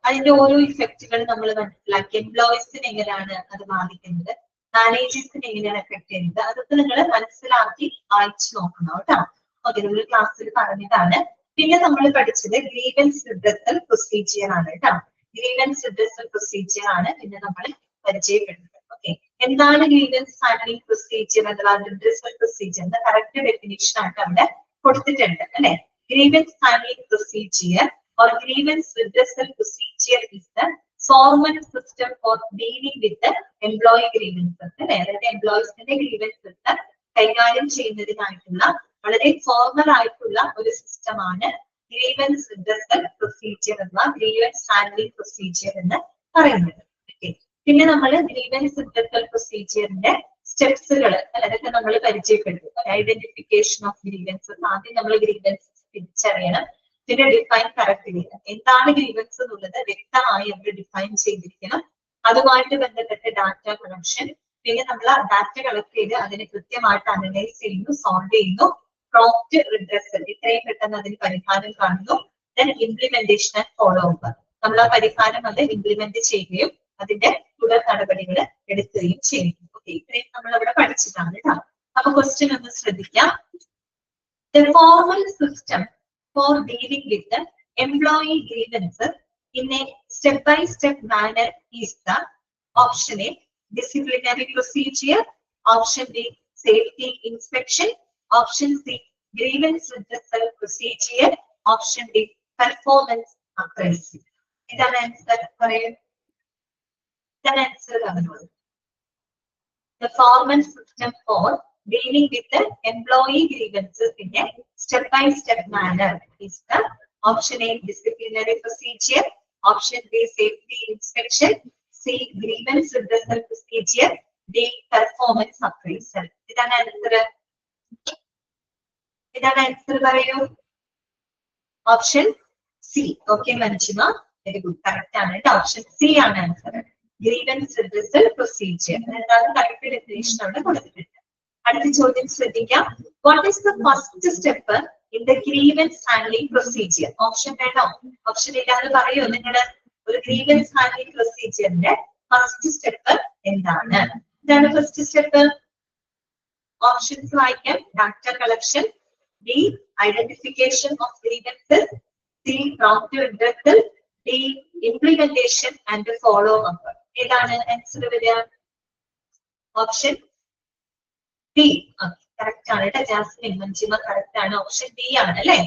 അതിന്റെ ഓരോ ഇഫക്റ്റുകൾ നമ്മൾ മനസ്സിലാക്കി. എംപ്ലോയീസിന് എങ്ങനെയാണ് അത് ബാധിക്കുന്നത്, മാനേജേഴ്സിന് എങ്ങനെയാണ് എഫക്ട് ചെയ്യുന്നത്, അതൊക്കെ നിങ്ങൾ മനസ്സിലാക്കി വായിച്ചു നോക്കണം കേട്ടോ. ഓക്കെ, നമ്മൾ ക്ലാസ്സിൽ പറഞ്ഞതാണ്. പിന്നെ നമ്മൾ പഠിച്ചത് ഗ്രീവൻസ് റിഡ്രസൽ പ്രൊസീജിയർ ആണ് കേട്ടോ. ഗ്രീവൻസ് റിഡ്രസൽ പ്രൊസീജിയർ ആണ് പിന്നെ നമ്മൾ പരിചയപ്പെടുന്നത്. ഓക്കെ, എന്താണ് ഗ്രീവൻസ് ഹാൻഡ്ലിംഗ് പ്രൊസീജിയർ അഥവാ റിഡ്രസൽ പ്രൊസീജിയർ എന്ന കറക്റ്റ് ഡെഫിനിഷൻ ആയിട്ട് അവിടെ കൊടുത്തിട്ടുണ്ട് അല്ലെ. Grievance handling procedure or grievance redressal procedure is the formal system for dealing with the employee grievances. അതായത് എംപ്ലോയീസിന്റെ ഗ്രീവൻസസ് കൈകാര്യം ചെയ്യുന്നതിനായിട്ടുള്ള വളരെ ഫോർമൽ ആയിട്ടുള്ള ഒരു സിസ്റ്റമാണ് ഗ്രീവൻസ് റിഡ്രസൽ പ്രൊസീജിയർ അഥവാ ഗ്രീവൻസ് ഹാൻഡ്ലിംഗ് പ്രൊസീജിയർ എന്ന് പറയുന്നത്. പിന്നെ നമ്മൾ ഗ്രീവൻസ് റിഡ്രസൽ പ്രൊസീജിയറിന്റെ സ്റ്റെപ്സുകൾ അതൊക്കെ നമ്മൾ പരിചയപ്പെട്ടു. ഐഡന്റിഫിക്കേഷൻ ഓഫ് ഗ്രീവൻസസ്, ആദ്യം നമ്മൾ ഗ്രീവൻസസ് തിരിച്ചറിയണം. പിന്നെ ഡിഫൈൻ കറക്റ്റ് ചെയ്യണം. എന്താണ് ഗ്രീവൻസ് എന്നുള്ളത് വ്യക്തമായി അവിടെ ഡിഫൈൻ ചെയ്തിരിക്കണം. അതുമായിട്ട് ബന്ധപ്പെട്ട് ഡാറ്റ കളക്ഷൻ, പിന്നെ നമ്മൾ ആ ഡാറ്റ കളക്ട് ചെയ്ത് അതിനെ കൃത്യമായിട്ട് അനലൈസ് ചെയ്യുന്നു, സോൾവ് ചെയ്യുന്നു. പ്രോംപ്റ്റ് റിഡ്രസൽ, ഇത്രയും പെട്ടെന്ന് അതിന് പരിഹാരം കാണുന്നു. Then implementation and follow up, നമ്മൾ ആ പരിഹാരം അത് ഇംപ്ലിമെന്റ് ചെയ്യുകയും അതിന്റെ തുടർ നടപടികൾ എടുക്കുകയും ചെയ്യുന്നു. ഓക്കെ, ഇത്രയും നമ്മൾ അവിടെ പഠിച്ചിട്ടാണ് കേട്ടോ. അപ്പൊ ക്വസ്റ്റ്യൻ ഒന്ന് ശ്രദ്ധിക്കാം. The formal system for dealing with the employee grievances in a step-by-step manner is the option A, disciplinary procedure, option B, safety inspection, option C, grievance redressal procedure, option D performance appraisal. ഇതാണ് answer. പറയൂ, ഇതാണ് answer പറഞ്ഞോളൂ. The formal system for dealing with the employee grievances in a step-by-step manner is the option A disciplinary procedure, option B safety inspection, C grievance redressal procedure, D performance appraisal. ഇതാണ് answer. ഇതാണ് answer. പറയൂ. Option C. Okay Manjima, very good, correct ആണ്. Option C ആണ് answer. Grievance redressal procedure എന്താണ് correct definition അവിടെ കൊടുത്തിട്ടുണ്ട്. അടുത്ത ചോദ്യം ശ്രദ്ധിക്കാം. What is the first step in the grievance handling procedure? Option വേണോ? ഓപ്ഷൻ ഇല്ലാതെ പറയോ നിങ്ങള്? ഒരു ഗ്രീവൻസ് ഹാൻഡ്ലിംഗ് പ്രൊസീജിയറിന്റെ ഫസ്റ്റ് സ്റ്റെപ്പ് എന്താണ്? ഇതാണ് ഫസ്റ്റ് സ്റ്റെപ്പ്. ഓപ്ഷൻസ് വായിക്കാം. Data collection, B identification of grievances, C prompt redressal, D implementation and follow up. ഏതാണ് answer വരിക? Option B. കറക്റ്റ് ആണ് കേട്ടോ ജാസ്മിൻ, മഞ്ജിമ, കറക്റ്റ് ആണ്. ഓപ്ഷൻ ബി ആണ് അല്ലെ.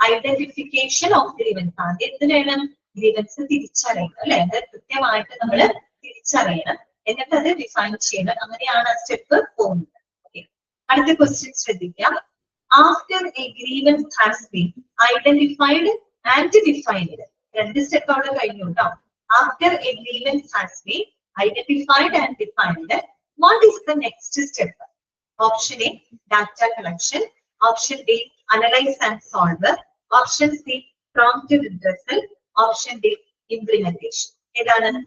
Identification of grievance. ആദ്യം എന്ത് വേണം? ഗ്രീവൻസ് തിരിച്ചറിയണം അല്ലെ. അത് കൃത്യമായിട്ട് നമ്മൾ തിരിച്ചറിയണം, എന്നിട്ട് അത് ഡിഫൈൻ ചെയ്യണം. അങ്ങനെയാണ് ആ സ്റ്റെപ്പ് പോകുന്നത്. ഓക്കെ, അടുത്ത ക്വസ്റ്റ്യൻ ശ്രദ്ധിക്കാം. After A grievance has been identified and defined. രണ്ട് സ്റ്റെപ്പ് അവിടെ കഴിഞ്ഞു കേട്ടോ. After a grievance has been identified and defined, what is the next step? Option A data collection, option B analyze and solve, option C prompt redressal, option D implementation. ഏതാണ്?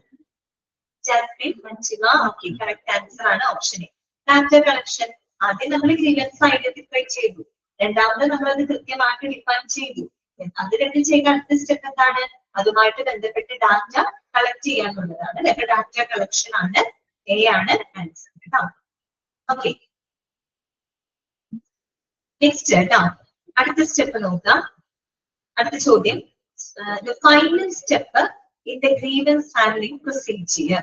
Jasmine, Manjima, okay, correct answer ആണ് option A. Data collection. ആദ്യം നമ്മൾ grievance identify ചെയ്തു, രണ്ടാമത് നമ്മൾ അത് കൃത്യമായിട്ട് define ചെയ്തു. അത് രണ്ടും ചെയ്യുന്ന അടുത്ത സ്റ്റെപ്പ് എന്താണ്? അതുമായിട്ട് ബന്ധപ്പെട്ട് ഡാറ്റ കളക്ട് ചെയ്യാനുള്ളതാണ്. ഡാറ്റ കളക്ഷൻ ആണ്, എ ആണ് ആൻസർ കേട്ടോ. ഓക്കെ, നെക്സ്റ്റ് കേട്ടോ. അടുത്ത സ്റ്റെപ്പ് നോക്കാം. അടുത്ത ചോദ്യം. The final step in the grievance handling procedure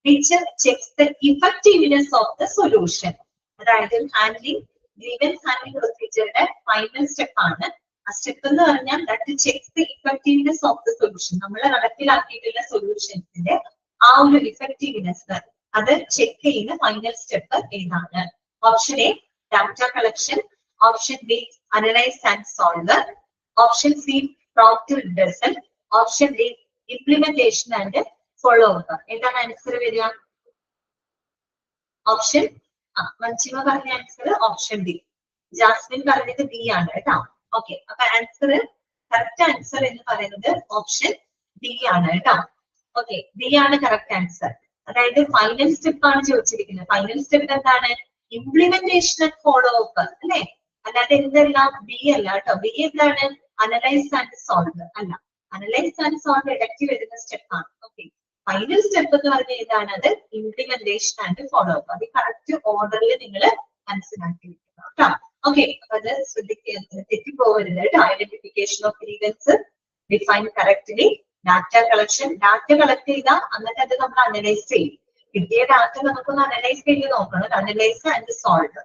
which checks the effectiveness of the solution. അതായത് ഹാൻഡ്ലിംഗ് ഗ്രീവൻസ് ഹാൻഡ്ലിംഗ് പ്രൊസീജിയറുടെ ഫൈനൽ സ്റ്റെപ്പ് ആണ്. ആ സ്റ്റെപ്പ് എന്ന് പറഞ്ഞാൽ that checks the effectiveness of the solution. നമ്മൾ നടപ്പിലാക്കിയിട്ടുള്ള സൊല്യൂഷൻസിന്റെ ആ ഒരു ഇഫക്റ്റീവ്നെസ് അത് ചെക്ക് ചെയ്യുന്ന ഫൈനൽ സ്റ്റെപ്പ് ഏതാണ്? Option A data collection, option B analyse and solve, option C prompt redressal, option D implementation and follow up. ഏതാണ് ആൻസർ വരിക? ഓപ്ഷൻ മഞ്ജിമ പറഞ്ഞ ആൻസർ ഓപ്ഷൻ ബി. ജാസ്മിൻ പറഞ്ഞത് ബി ആണ് കേട്ടോ. ഓക്കെ, അപ്പൊ ആൻസർ, കറക്റ്റ് ആൻസർ എന്ന് പറയുന്നത് ഓപ്ഷൻ ബി ആണ് കേട്ടോ. ഓക്കെ, ബി ആണ് കറക്റ്റ് ആൻസർ. അതായത് ഫൈനൽ സ്റ്റെപ്പ് ആണ് ചോദിച്ചിരിക്കുന്നത്. ഫൈനൽ സ്റ്റെപ്പ് എന്താണ്? ഇംപ്ലിമെന്റേഷൻ ആൻഡ് ഫോളോ അപ്പ് അല്ലെ. അല്ലാതെ എന്തെല്ലാം ബി അല്ല കേട്ടോ. ബി എന്താണ്? അനലൈസ് ആൻഡ് സോൾവ് അല്ല. അനലൈസ് ആൻഡ് സോൾവ് ഇടയ്ക്ക് വരുന്ന സ്റ്റെപ്പ് ആണ്. ഓക്കെ, ഫൈനൽ സ്റ്റെപ്പ് എന്ന് പറഞ്ഞാൽ ഏതാണ്? അത് ഇംപ്ലിമെന്റേഷൻ ആൻഡ് ഫോളോ അപ്പ്. അത് കറക്റ്റ് ഓർഡറിൽ നിങ്ങൾ മനസ്സിലാക്കി വെക്കണം കേട്ടോ. ഓക്കെ, അപ്പൊ അത് ശ്രദ്ധിക്കുക, തെറ്റിപ്പോകരുത് കേട്ടോ. Identification of grievance define correctly, data collection, data collect ചെയ്താൽ എന്നിട്ട് അത് നമ്മൾ അനലൈസ് ചെയ്യും. കിട്ടിയ ഡാറ്റ നമുക്കൊന്ന് അനലൈസ് ചെയ്ത് നോക്കണം. Analyse and solve.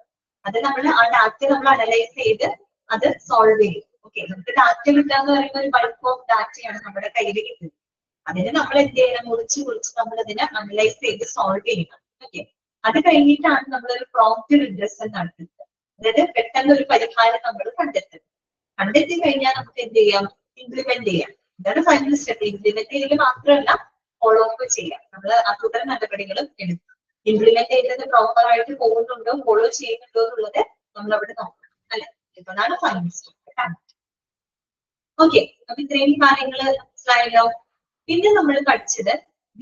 അത് നമ്മൾ ആ ഡാറ്റ നമ്മൾ അനലൈസ് ചെയ്ത് അത് സോൾവ് ചെയ്യും. ഓക്കെ, നമുക്ക് ഡാറ്റ കിട്ടുക എന്ന് പറയുന്ന ഒരു ബൾക്ക് ഓഫ് ഡാറ്റയാണ് നമ്മുടെ കയ്യിൽ കിട്ടുന്നത്. അതിന് നമ്മൾ എന്ത് ചെയ്യണം? മുറിച്ച് നമ്മൾ അതിനെ അനലൈസ് ചെയ്ത് സോൾവ് ചെയ്യണം. ഓക്കെ, അത് കഴിഞ്ഞിട്ടാണ് നമ്മളൊരു പ്രോംപ്റ്റ് റിഡ്രസൽ നടത്തുന്നത്. അതായത് പെട്ടെന്ന് ഒരു പരിഹാരം നമ്മൾ കണ്ടെത്തി കഴിഞ്ഞാൽ നമുക്ക് എന്ത് ചെയ്യാം? ഇംപ്ലിമെന്റ് ചെയ്യാം. ഇതാണ് ഫൈനൽ സ്റ്റെപ്പ്. ഇംപ്ലിമെന്റ് ചെയ്യൽ മാത്രമല്ല, ഫോളോ അപ്പ് ചെയ്യാം. നമ്മൾ ആ തുടർ നടപടികളും എടുക്കും. ഇംപ്ലിമെന്റ് ചെയ്യുന്നത് പ്രോപ്പർ ആയിട്ട് പോകുന്നുണ്ടോ, ഫോളോ ചെയ്യുന്നുണ്ടോ എന്നുള്ളത് നമ്മൾ അവിടെ നോക്കണം അല്ലെ. ഇതാണ് ഫൈനൽ സ്റ്റെപ്പ്. ഓക്കെ, അപ്പൊ ഇത്രയും കാര്യങ്ങൾ മനസ്സിലായല്ലോ. പിന്നെ നമ്മൾ പഠിച്ചത്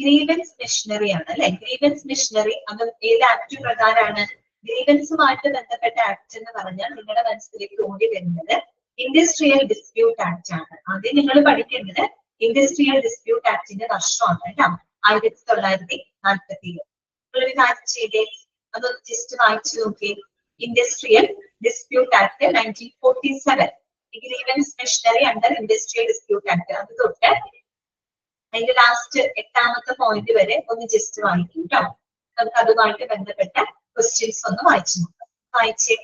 ഗ്രീവൻസ് മെഷീനറി ആണ് അല്ലെ. ഗ്രീവൻസ് മെഷീനറി അത് ഏത് ആക്ട് പ്രകാരമാണ്? ഗ്രീവൻസുമായിട്ട് ബന്ധപ്പെട്ട ആക്ട് എന്ന് പറഞ്ഞാൽ നിങ്ങളുടെ മനസ്സിലേക്ക് ഓടി വരുന്നത് ഇൻഡസ്ട്രിയൽ ഡിസ്പ്യൂട്ട് ആക്ട് ആണ്. ആദ്യം നിങ്ങൾ പഠിക്കേണ്ടത് ഇൻഡസ്ട്രിയൽ ഡിസ്പ്യൂട്ട് ആക്ടിന്റെ വർഷമാണ് കേട്ടോ. 1947. നിങ്ങളൊരു കാര്യം ചെയ്തേ, അതൊന്ന് ജസ്റ്റ് വായിച്ചു നോക്കി. Industrial dispute act 1947. Grievance machinery under industrial dispute act. അത് തൊട്ട് അതിന്റെ ലാസ്റ്റ് 8ാമത്തെ പോയിന്റ് വരെ ഒന്ന് ജസ്റ്റ് വായിക്കും കേട്ടോ. നമുക്ക് അതുമായിട്ട് ബന്ധപ്പെട്ട ക്വസ്റ്റ്യൻസ് ഒന്ന് വായിച്ചു നോക്കാം. വായിച്ചേ.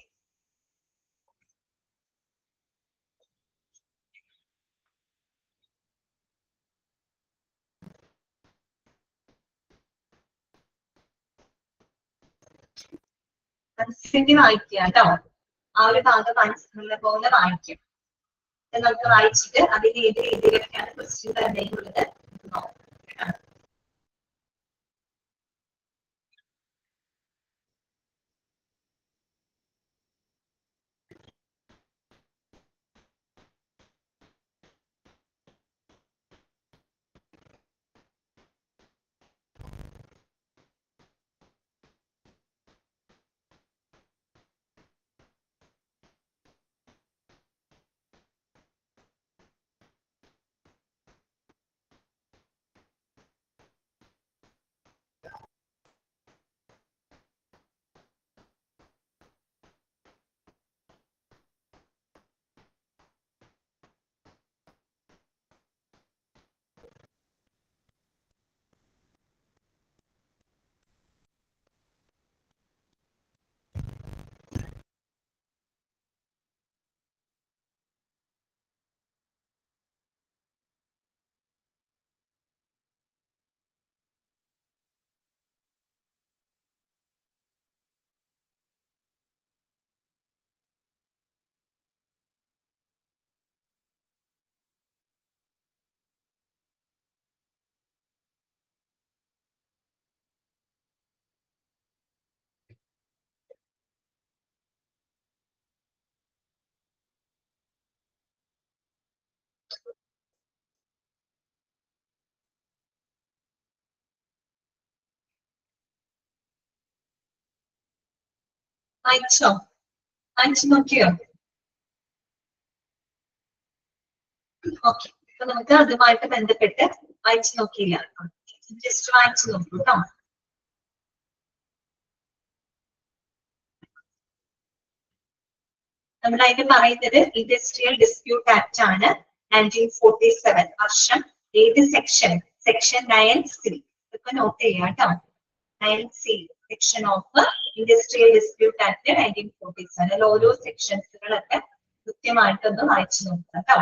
മനസ്സിന്റെ വായിക്കുക കേട്ടോ. ആ ഒരു ഭാഗം മനസ്സിലുള്ള പോലെ വായിക്കും. നമുക്ക് വായിച്ചിട്ട് അതിന് ഏത് രീതിയിലൊക്കെയാണ് ക്വസ്റ്റ്യൻ തന്നിട്ടുള്ളത് നോക്കാം. വായിച്ചോ? വായിച്ചു നോക്കിയോ? ഓക്കെ, അപ്പൊ നമുക്ക് അതുമായിട്ട് ബന്ധപ്പെട്ട് വായിച്ചു നോക്കിയില്ല, ജസ്റ്റ് വായിച്ചു നോക്കൂ കേട്ടോ. നമ്മൾ അതിന് പറയുന്നത് ഇൻഡസ്ട്രിയൽ ഡിസ്പ്യൂട്ട് ആക്ട് ആണ്, 1947 വർഷം. ഏത് സെക്ഷൻ? Section 9C. ഇതൊക്കെ നോട്ട് ചെയ്യാം കേട്ടോ. 9C section of industrial dispute act 1947. അതിൽ ഓരോ സെക്ഷൻസുകളൊക്കെ കൃത്യമായിട്ടൊന്ന് വായിച്ചു നോക്കാം കേട്ടോ.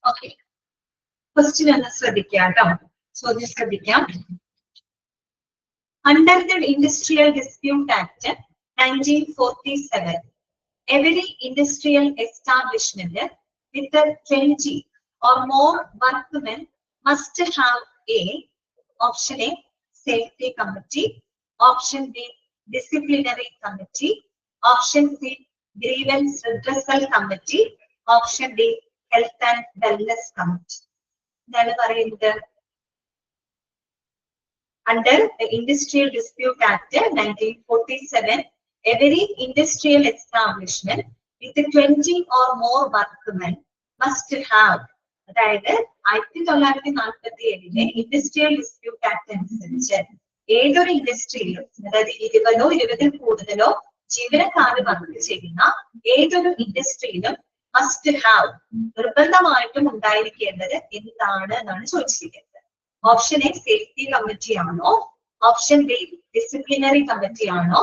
ഓക്കെ, ക്വസ്റ്റ്യൻ ഒന്ന് ശ്രദ്ധിക്കാം കേട്ടോ. ചോദ്യം ശ്രദ്ധിക്കാം. Under the Industrial Dispute Act 1947, every industrial establishment with 20 or more workmen must have a option A safety committee, option B disciplinary committee, option C grievance redressal committee, option D health and wellness committee. എന്താണ് പറയുന്നത്? Under the Industrial Dispute Act 1947, every industrial establishment with 20 or more workmen must have, അതായത് 1947 industrial dispute act അനുസരിച്ച് ഏതൊരു ഇൻഡസ്ട്രിയിലും, അതായത് 20 or 20 കൂടുതലോ ജീവനക്കാർ work ചെയ്യുന്ന ഏതൊരു ഇൻഡസ്ട്രിയിലും മസ്റ്റ് ഹാവ്, നിർബന്ധമായിട്ടും ഉണ്ടായിരിക്കേണ്ടത് എന്താണ് എന്നാണ് ചോദിച്ചിരിക്കുന്നത്. ഓപ്ഷൻ എ സേഫ്റ്റി കമ്മിറ്റി ആണോ, ഓപ്ഷൻ ബി ഡിസിപ്ലിനറി കമ്മിറ്റി ആണോ,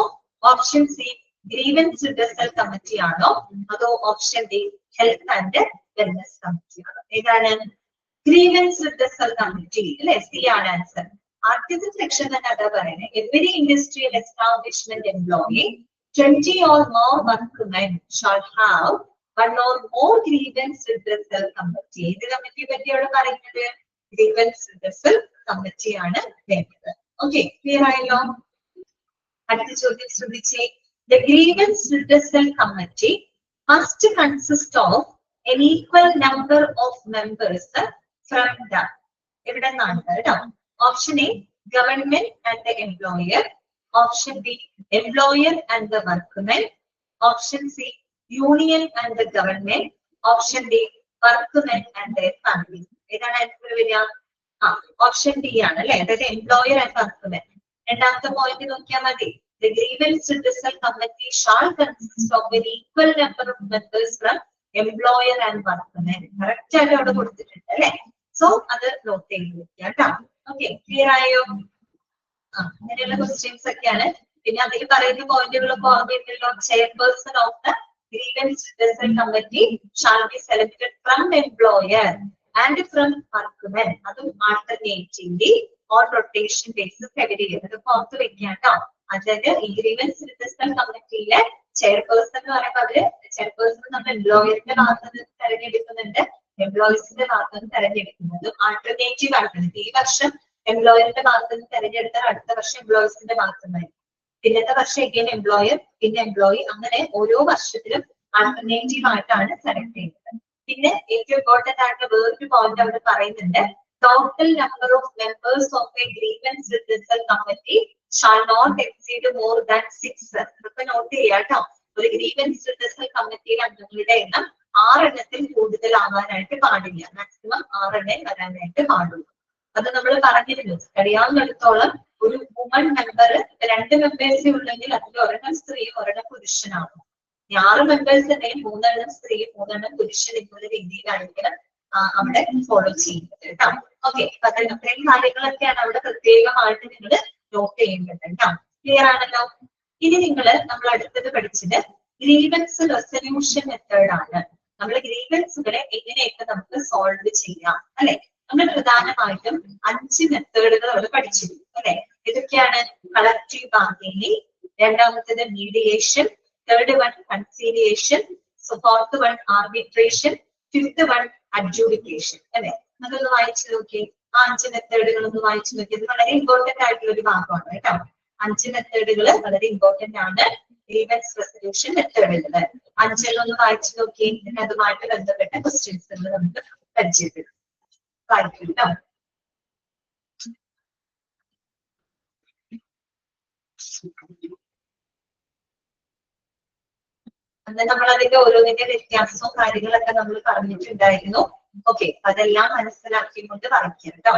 option C grievance redressal committee ആണോ, അതോ option D health and wellness committee ആണോ? ഏതാണ്? ഗ്രീവൻസ് റിഡ്രസൽ കമ്മിറ്റി അല്ലെ, സി ആണ് ആൻസർ. ആദ്യത്തെ സെക്ഷൻ തന്നെ അതാ പറയുന്നത്. Every industrial establishment employee 20 or more workmen shall have one or more grievance redressal committee. ഏത് കമ്മിറ്റിയെ പറ്റിയാണ് പറയുന്നത്? ഗ്രീവൻസ് റിഡ്രസൽ കമ്മിറ്റി ആണ് വേണ്ടത്. ഓക്കെ, ക്ലിയർ ആയല്ലോ? അടുത്ത ചോദ്യം ശ്രദ്ധിച്ചേ. The grievance redressal committee must consist of an equal number of members from the, എവിടെ നിന്നാണ് കേട്ടോ? Option A government and the employer, option B employer and the workmen, option C union and the government, option D workmen and the family. ഏതാണ് answer വരിക? Option D ആണ് അല്ലെ, അതായത് employer and workmen. രണ്ടാമത്തെ point നോക്കിയാൽ മതി. The grievance redressal committee shall consist of an equal number of members from employer and workmen. Correct ആയിട്ട് അവിടെ കൊടുത്തിട്ടുണ്ട് അല്ലെ. സോ അത് നോട്ട് ചെയ്ത് വെക്കുക കേട്ടോ. ഓക്കെ, ക്ലിയർ ആയോ? അങ്ങനെയുള്ള ക്വസ്റ്റ്യൻസ് ഒക്കെയാണ്. പിന്നെ അതിൽ പറയുന്ന പോയിന്റുകളൊക്കെ ഓർമ്മയുണ്ടല്ലോ. Chairperson of the grievance redressal committee shall be selected from employer and from workmen. അതും alternatively or rotation basis every year. അത് പുറത്ത് വെക്കുക കേട്ടോ. അതായത് ഈ ഗ്രീവൻസ് റിഡ്രസൽ കമ്മിറ്റിയിലെ ചെയർപേഴ്സൺ എന്ന് പറയുമ്പോൾ അവര് ചെയർപേഴ്സൺ നമ്മൾ എംപ്ലോയറിന്റെ ഭാഗത്ത് നിന്ന് തെരഞ്ഞെടുക്കുന്നുണ്ട്, എംപ്ലോയീസിന്റെ ഭാഗത്ത് നിന്ന് തെരഞ്ഞെടുക്കുന്നതും ആൾട്ടർനേറ്റീവ് ആയിട്ടുണ്ട്. ഈ വർഷം എംപ്ലോയറിന്റെ ഭാഗത്ത് നിന്ന് തെരഞ്ഞെടുത്താൽ അടുത്ത വർഷം എംപ്ലോയീസിന്റെ ഭാഗത്ത് നിന്നായിരിക്കും. പിന്നത്തെ വർഷം എഗെയിൻ എംപ്ലോയർ, പിന്നെ എംപ്ലോയി, അങ്ങനെ ഓരോ വർഷത്തിലും ആൾട്ടർനേറ്റീവ് ആയിട്ടാണ് സെലക്ട് ചെയ്യുന്നത്. പിന്നെ ഏറ്റവും ഇമ്പോർട്ടന്റ് ആയിട്ടുള്ള വേറൊരു പോയിന്റ് അവിടെ പറയുന്നുണ്ട്. Total number of members of a grievance redressal committee shall not exceed more than 6. ഇതൊക്കെ നോട്ട് ചെയ്യാം കേട്ടോ. ഒരു ഗ്രീവൻസ് റിഡ്രസൽ കമ്മിറ്റിയിലെ അംഗങ്ങളുടെ എണ്ണം 6 എണ്ണത്തിൽ കൂടുതലാവാനായിട്ട് പാടില്ല. മാക്സിമം 6 എണ്ണം വരാനായിട്ട് പാടുള്ളൂ. അത് നമ്മൾ പറഞ്ഞിരുന്നു. അറിയാവുന്നിടത്തോളം ഒരു വുമൺ മെമ്പർ 2 മെമ്പേഴ്സേ ഉള്ളെങ്കിൽ അതിൽ ഒരെണ്ണം സ്ത്രീയും ഒരെണ്ണം പുരുഷനാകും. 6 മെമ്പേഴ്സ് ഉണ്ടെങ്കിൽ 3 എണ്ണം സ്ത്രീയും 3 എണ്ണം പുരുഷൻ എന്നുള്ള രീതിയിലായിരിക്കണം അവിടെ ഫോളോ ചെയ്യുന്നത് കേട്ടോ. ഓക്കെ, അപ്പൊ അത്രയും കാര്യങ്ങളൊക്കെയാണ് അവിടെ പ്രത്യേകമായിട്ട് നിങ്ങൾ നോട്ട് ചെയ്യേണ്ടത് കേട്ടോ. ക്ലിയർ ആണല്ലോ? ഇനി നമ്മൾ അടുത്തത് പഠിച്ചത് ഗ്രീവൻസ് റെസൊല്യൂഷൻ മെത്തേഡ് ആണ്. നമ്മൾ ഗ്രീവൻസുകളെ എങ്ങനെയൊക്കെ നമുക്ക് സോൾവ് ചെയ്യാം അല്ലെ. നമ്മൾ പ്രധാനമായിട്ടും 5 മെത്തേഡുകൾ അവിടെ പഠിച്ചിരുന്നു അല്ലെ. ഇതൊക്കെയാണ് കളക്റ്റീവ് ബാർഗൈനിങ്, രണ്ടാമത്തേത് mediation, third one conciliation, fourth one arbitration, fifth one adjudication അല്ലെ. അതൊന്ന് വായിച്ചു നോക്കി. 5 മെത്തേഡുകൾ ഒന്ന് വായിച്ചു നോക്കി. ഇത് വളരെ ഇമ്പോർട്ടന്റ് ആയിട്ടുള്ള ഒരു ഭാഗമാണ് കേട്ടോ. 5 മെത്തേഡുകൾ വളരെ ഇമ്പോർട്ടന്റ് ആണ്. ഗ്രീവൻസ് റെസൊല്യൂഷൻ മെത്തേഡുകൾ 5 ഒന്ന് വായിച്ചു നോക്കി. എന്നിട്ട് അതുമായിട്ട് ബന്ധപ്പെട്ട ക്വസ്റ്റ്യൻസ് നമുക്ക് പരിചയപ്പെടും. വായിക്കും കേട്ടോ. അന്ന് നമ്മൾ അതിന്റെ ഓരോന്നിന്റെ വ്യത്യാസവും കാര്യങ്ങളൊക്കെ നമ്മൾ പറഞ്ഞിട്ടുണ്ടായിരുന്നു. ഓക്കെ, അതെല്ലാം മനസ്സിലാക്കിക്കൊണ്ട് വായിക്കാം കേട്ടോ.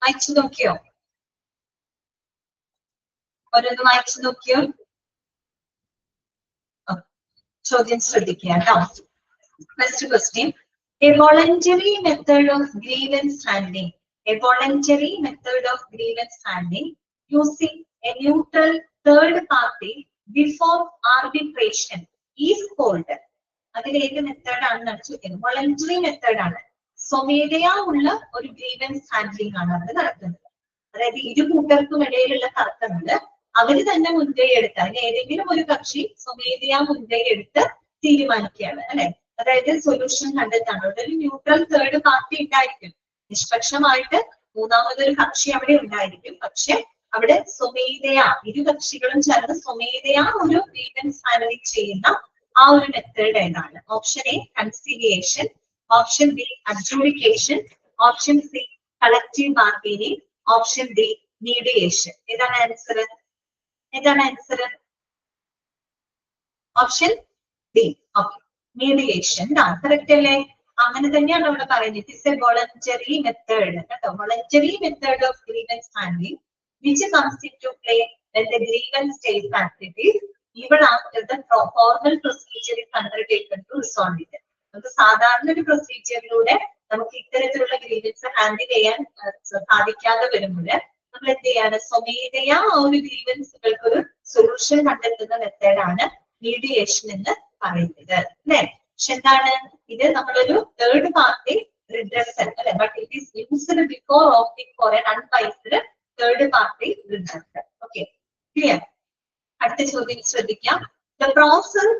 വായിച്ചു നോക്കിയോ? ഓരോന്ന് വായിച്ചു നോക്കിയോ? ചോദ്യം ശ്രദ്ധിക്കുക കേട്ടോ. First question, a voluntary method of grievance handling. A voluntary method of grievance handling using a neutral third party before arbitration is called. അതിൽ ഏത് മെത്തേഡാണെന്നാണ് ചോദിക്കുന്നത്. വോളണ്ടറി മെത്തേഡാണ്. സ്വമേധയാ ഉള്ള ഒരു ഗ്രീവൻസ് ഹാൻഡ്ലിംഗ് ആണ് അവിടെ നടക്കുന്നത്. അതായത് ഇരു കൂട്ടർക്കും ഇടയിലുള്ള തർക്കങ്ങള് അവര് തന്നെ മുൻകൈ എടുത്ത്, അതിന് ഏതെങ്കിലും ഒരു കക്ഷി സ്വമേധയാ മുൻകൈ എടുത്ത് തീരുമാനിക്കുകയാണ് അല്ലെ. അതായത് സൊല്യൂഷൻ കണ്ടെത്താണ്. അവിടെ ഒരു ന്യൂട്രൽ തേർഡ് പാർട്ടി ഉണ്ടായിരിക്കും. നിഷ്പക്ഷമായിട്ട് മൂന്നാമതൊരു കക്ഷി അവിടെ ഉണ്ടായിരിക്കും. പക്ഷെ അവിടെ സ്വമേധയാ ഇരു കക്ഷികളും ചേർന്ന് സ്വമേധയാ ഒരു ഗ്രീവൻസ് ഹാൻഡ്ലിംഗ് ചെയ്യുന്ന ആ ഒരു മെത്തേഡ് ഏതാണ്? Option A conciliation, option B adjudication, option C collective bargaining, option D mediation. ഏതാണ് ആൻസർ? ഏതാണ് answer? Option D. Okay, mediation correct അല്ലേ? അങ്ങനെ തന്നെയാണ് ഇവിടെ പറയുന്നത്. It is a voluntary method കേട്ടോ. Voluntary method of grievance handling which comes into play when the grievance takes activities even after the formal procedure is undertaken to resolve it. നമുക്ക് സാധാരണ ഒരു പ്രൊസീജിയറിലൂടെ നമുക്ക് ഇത്തരത്തിലുള്ള ഗ്രീവൻസ് ഹാൻഡിൽ ചെയ്യാൻ സാധിക്കാതെ വരുമ്പോൾ നമ്മൾ എന്ത് ചെയ്യാണ്? സ്വമേധയാ ആ ഒരു ഗ്രീവൻസുകൾക്ക് ഒരു സൊല്യൂഷൻ കണ്ടെത്തുന്ന മെത്തേഡാണ് മീഡിയേഷൻ എന്ന് പറയുന്നത് അല്ലെ? പക്ഷെ എന്താണ് ഇത്? നമ്മളൊരു തേർഡ് പാർട്ടി റിഡ്രസൽ അല്ലെ, but it is used before opting for an unadvised third party redressal. Okay, clear? അടുത്ത ചോദ്യം ശ്രദ്ധിക്കാം. The process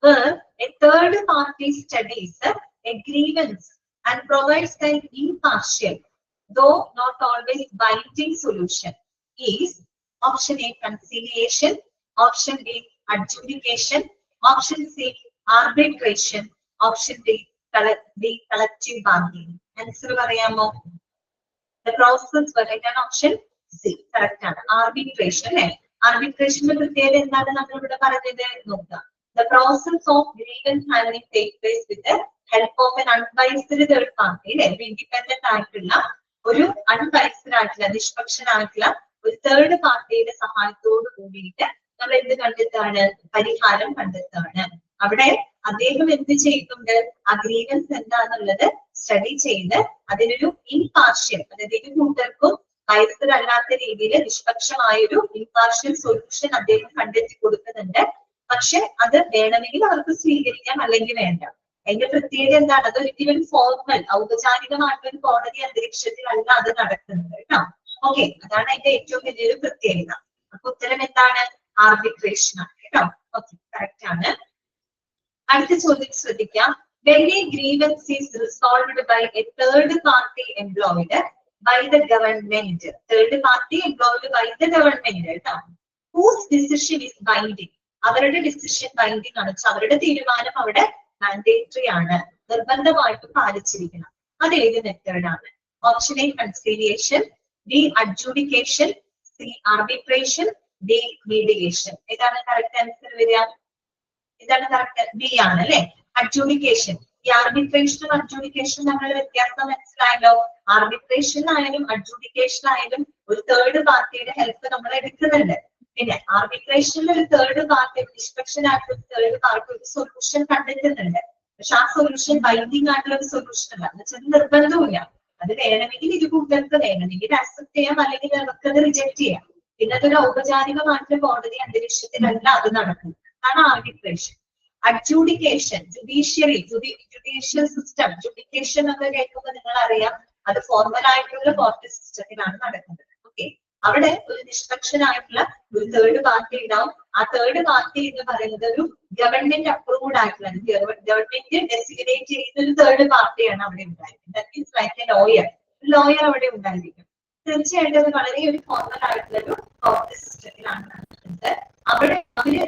where a third party studies a grievance and provides an impartial, though not always binding solution is option A conciliation, option B adjudication, option C arbitration, option D collective bargaining. Answer പറയamo? The process where option C correct ആണ്. Arbitration അല്ലെ? ആർബിട്രേഷന്റെ പ്രത്യേകത എന്താണ് നമ്മൾ ഇവിടെ പറഞ്ഞത് നോക്കുക. The process of grievance handling takes place with the help of an unbiased third party. Independent ആയിട്ടുള്ള ഒരു അൺബൈസ്ഡ് ആയിട്ടുള്ള നിഷ്പക്ഷനായിട്ടുള്ള ഒരു തേർഡ് പാർട്ടിയുടെ സഹായത്തോട് കൂടിയിട്ട് നമ്മൾ എന്ത് കണ്ടെത്താണ്? പരിഹാരം കണ്ടെത്താണ്. അവിടെ അദ്ദേഹം എന്ത് ചെയ്യുന്നുണ്ട്? ആ ഗ്രീവൻസ് എന്താന്നുള്ളത് സ്റ്റഡി ചെയ്ത് അതിനൊരു ഇംപാർഷ്യൽ, അതായത് ഇരു കൂട്ടർക്കും ബയസ്ഡ് അല്ലാത്ത രീതിയിൽ നിഷ്പക്ഷമായൊരു ഇംപാർഷ്യൽ സൊല്യൂഷൻ അദ്ദേഹം കണ്ടെത്തി കൊടുക്കുന്നുണ്ട്. പക്ഷെ അത് വേണമെങ്കിൽ അവർക്ക് സ്വീകരിക്കാം, അല്ലെങ്കിൽ വേണ്ട. അതിന്റെ പ്രത്യേകത എന്താണ്? അതൊരിക്കലും ഫോർമൽ ഔപചാരികമായിട്ടൊരു കോടതി അന്തരീക്ഷത്തിലല്ല അത് നടക്കുന്നത് കേട്ടോ. ഓക്കെ, അതാണ് അതിന്റെ ഏറ്റവും വലിയൊരു പ്രത്യേകത. അപ്പൊ ഉത്തരം എന്താണ്? ആർബിട്രേഷൻ ആണ് കേട്ടോ. ഓക്കെ, കറക്റ്റ് ആണ്. അടുത്ത ചോദ്യം ശ്രദ്ധിക്കാം. When a grievance is resolved by a third party employed by the government, third party employed by the government കേട്ടോ, whose decision is binding, അവരുടെ ഡിസിഷൻ ബൈൻഡിങ് ആണ്. അവരുടെ തീരുമാനം അവിടെ മാൻഡേറ്ററി ആണ്, നിർബന്ധമായിട്ട് പാലിച്ചിരിക്കണം. അത് ഏത് മെത്തേഡാണ്? Option A conciliation, B adjudication, C arbitration, D mediation. ഇതാണ് കറക്റ്റ് ആൻസർ വരിക. ഇതാണ് കറക്റ്റ്. ബി ആണ് അല്ലെ, അഡ്ജുഡിക്കേഷൻ. ഈ ആർബിട്രേഷനും അഡ്ജുഡിക്കേഷനും തമ്മിലുള്ള വ്യത്യാസം മനസ്സിലായല്ലോ. ആർബിട്രേഷനിലായാലും അഡ്ജുഡിക്കേഷനിലായാലും ഒരു തേർഡ് പാർട്ടിയുടെ ഹെൽപ്പ് നമ്മൾ എടുക്കുന്നുണ്ട്. പിന്നെ ആർബിട്രേഷനിൽ ഒരു തേർഡ് പാർട്ടി, നിഷ്പക്ഷനായിട്ടുള്ള ഒരു തേർഡ് പാർട്ടി ഒരു സൊല്യൂഷൻ കണ്ടെത്തുന്നുണ്ട്. പക്ഷെ ആ സൊല്യൂഷൻ ബൈൻഡിങ് ആയിട്ടുള്ള ഒരു സൊല്യൂഷൻ അല്ല, എന്ന് വെച്ചാൽ നിർബന്ധമില്ല. അത് വേണമെങ്കിൽ ഇരു കൂട്ടർക്ക് വേണമെങ്കിൽ അക്സെപ്റ്റ് ചെയ്യാം, അല്ലെങ്കിൽ നമുക്കത് റിജക്ട് ചെയ്യാം. പിന്നെ അതൊരു ഔപചാരികമായിട്ടുള്ള കോടതി അന്തരീക്ഷത്തിലല്ല അത് നടക്കുന്നത്. അതാണ് ആർബിട്രേഷൻ. അഡ്ജുഡിക്കേഷൻ, ജുഡീഷ്യൽ സിസ്റ്റം, ജുഡിക്കേഷൻ ഒക്കെ കേൾക്കുമ്പോൾ നിങ്ങൾ അറിയാം അത് ഫോർമൽ ആയിട്ടുള്ള കോർട്ട് സിസ്റ്റത്തിലാണ് നടക്കുന്നത്. ഓക്കെ, അവിടെ ഒരു നിഷ്പക്ഷനായിട്ടുള്ള ഒരു തേർഡ് പാർട്ടി ഉണ്ടാവും. ആ തേർഡ് പാർട്ടി എന്ന് പറയുന്നത് ഒരു ഗവൺമെന്റ് അപ്രൂവ്ഡ് ആയിട്ടുള്ള, ഗവൺമെന്റ് ഡെസിഗ്നേറ്റ് ചെയ്യുന്ന ഒരു തേർഡ് പാർട്ടിയാണ് അവിടെ ഉണ്ടായിരിക്കുന്നത്. That is like A lawyer. Lawyer അവിടെ ഉണ്ടായിരിക്കും. തീർച്ചയായിട്ടും അത് വളരെ ഒരു ഫോർമൽ ആയിട്ടുള്ള ഒരു കോർട്ട് സിസ്റ്റത്തിലാണ് നടക്കുന്നത്. അവിടെ അവര്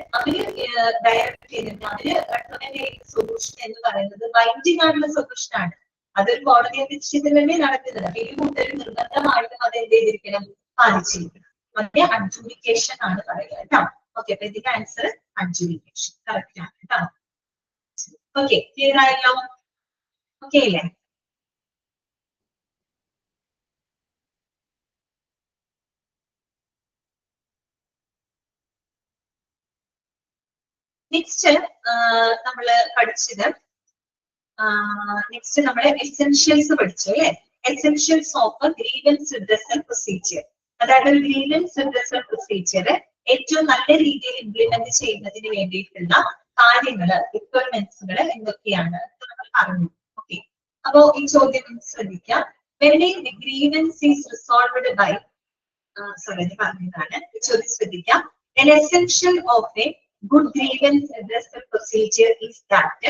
ഡയറക്ട് ചെയ്യുന്നുണ്ട്, അവര് റെക്കമെൻഡ് ചെയ്യുന്ന സൊല്യൂഷൻ എന്ന് പറയുന്നത് ബൈൻഡിങ് ആയിട്ടുള്ള സൊല്യൂഷൻ ആണ്. അതൊരു കോടതി അധിഷ്ഠിതത്തിൽ തന്നെ നടക്കുന്നത്. അപ്പൊ ഇരു കൂട്ടരും നിർബന്ധമായിട്ടും അത് എന്ത് ചെയ്തിരിക്കണം? പാലിച്ചിരിക്കണം. അതിന്റെ അഡ്ജുഡിക്കേഷൻ ആണ് പറയുക കേട്ടോ. ഓക്കെ, അപ്പൊ ഇതിന്റെ ആൻസർ അഡ്ജുഡിക്കേഷൻ കറക്റ്റ് ആണ് കേട്ടോ. ഓക്കെ, ക്ലിയർ ആയല്ലോ? ഓക്കെ അല്ലേ? നെക്സ്റ്റ് നമ്മള് പഠിച്ചത്, നെക്സ്റ്റ് നമ്മള് എസെൻഷ്യൽസ് പഠിച്ചു അല്ലെ? Essentials of grievance redressal procedure. അതായത് ഒരു ഗ്രീവൻസ് റിഡ്രസൽ പ്രൊസീജിയർ ഏറ്റവും നല്ല രീതിയിൽ ഇംപ്ലിമെന്റ് ചെയ്യുന്നതിന് വേണ്ടിയിട്ടുള്ള കാര്യങ്ങള്, റിക്വയർമെന്റ്സുകൾ എന്തൊക്കെയാണ് നമ്മൾ പറഞ്ഞു. ഓക്കെ, അപ്പോ ഈ ചോദ്യം ശ്രദ്ധിക്കാം. When a grievance is resolved by, പറഞ്ഞതാണ് ഈ ചോദ്യം ശ്രദ്ധിക്കാം. An essential of a good grievance redressal procedure is that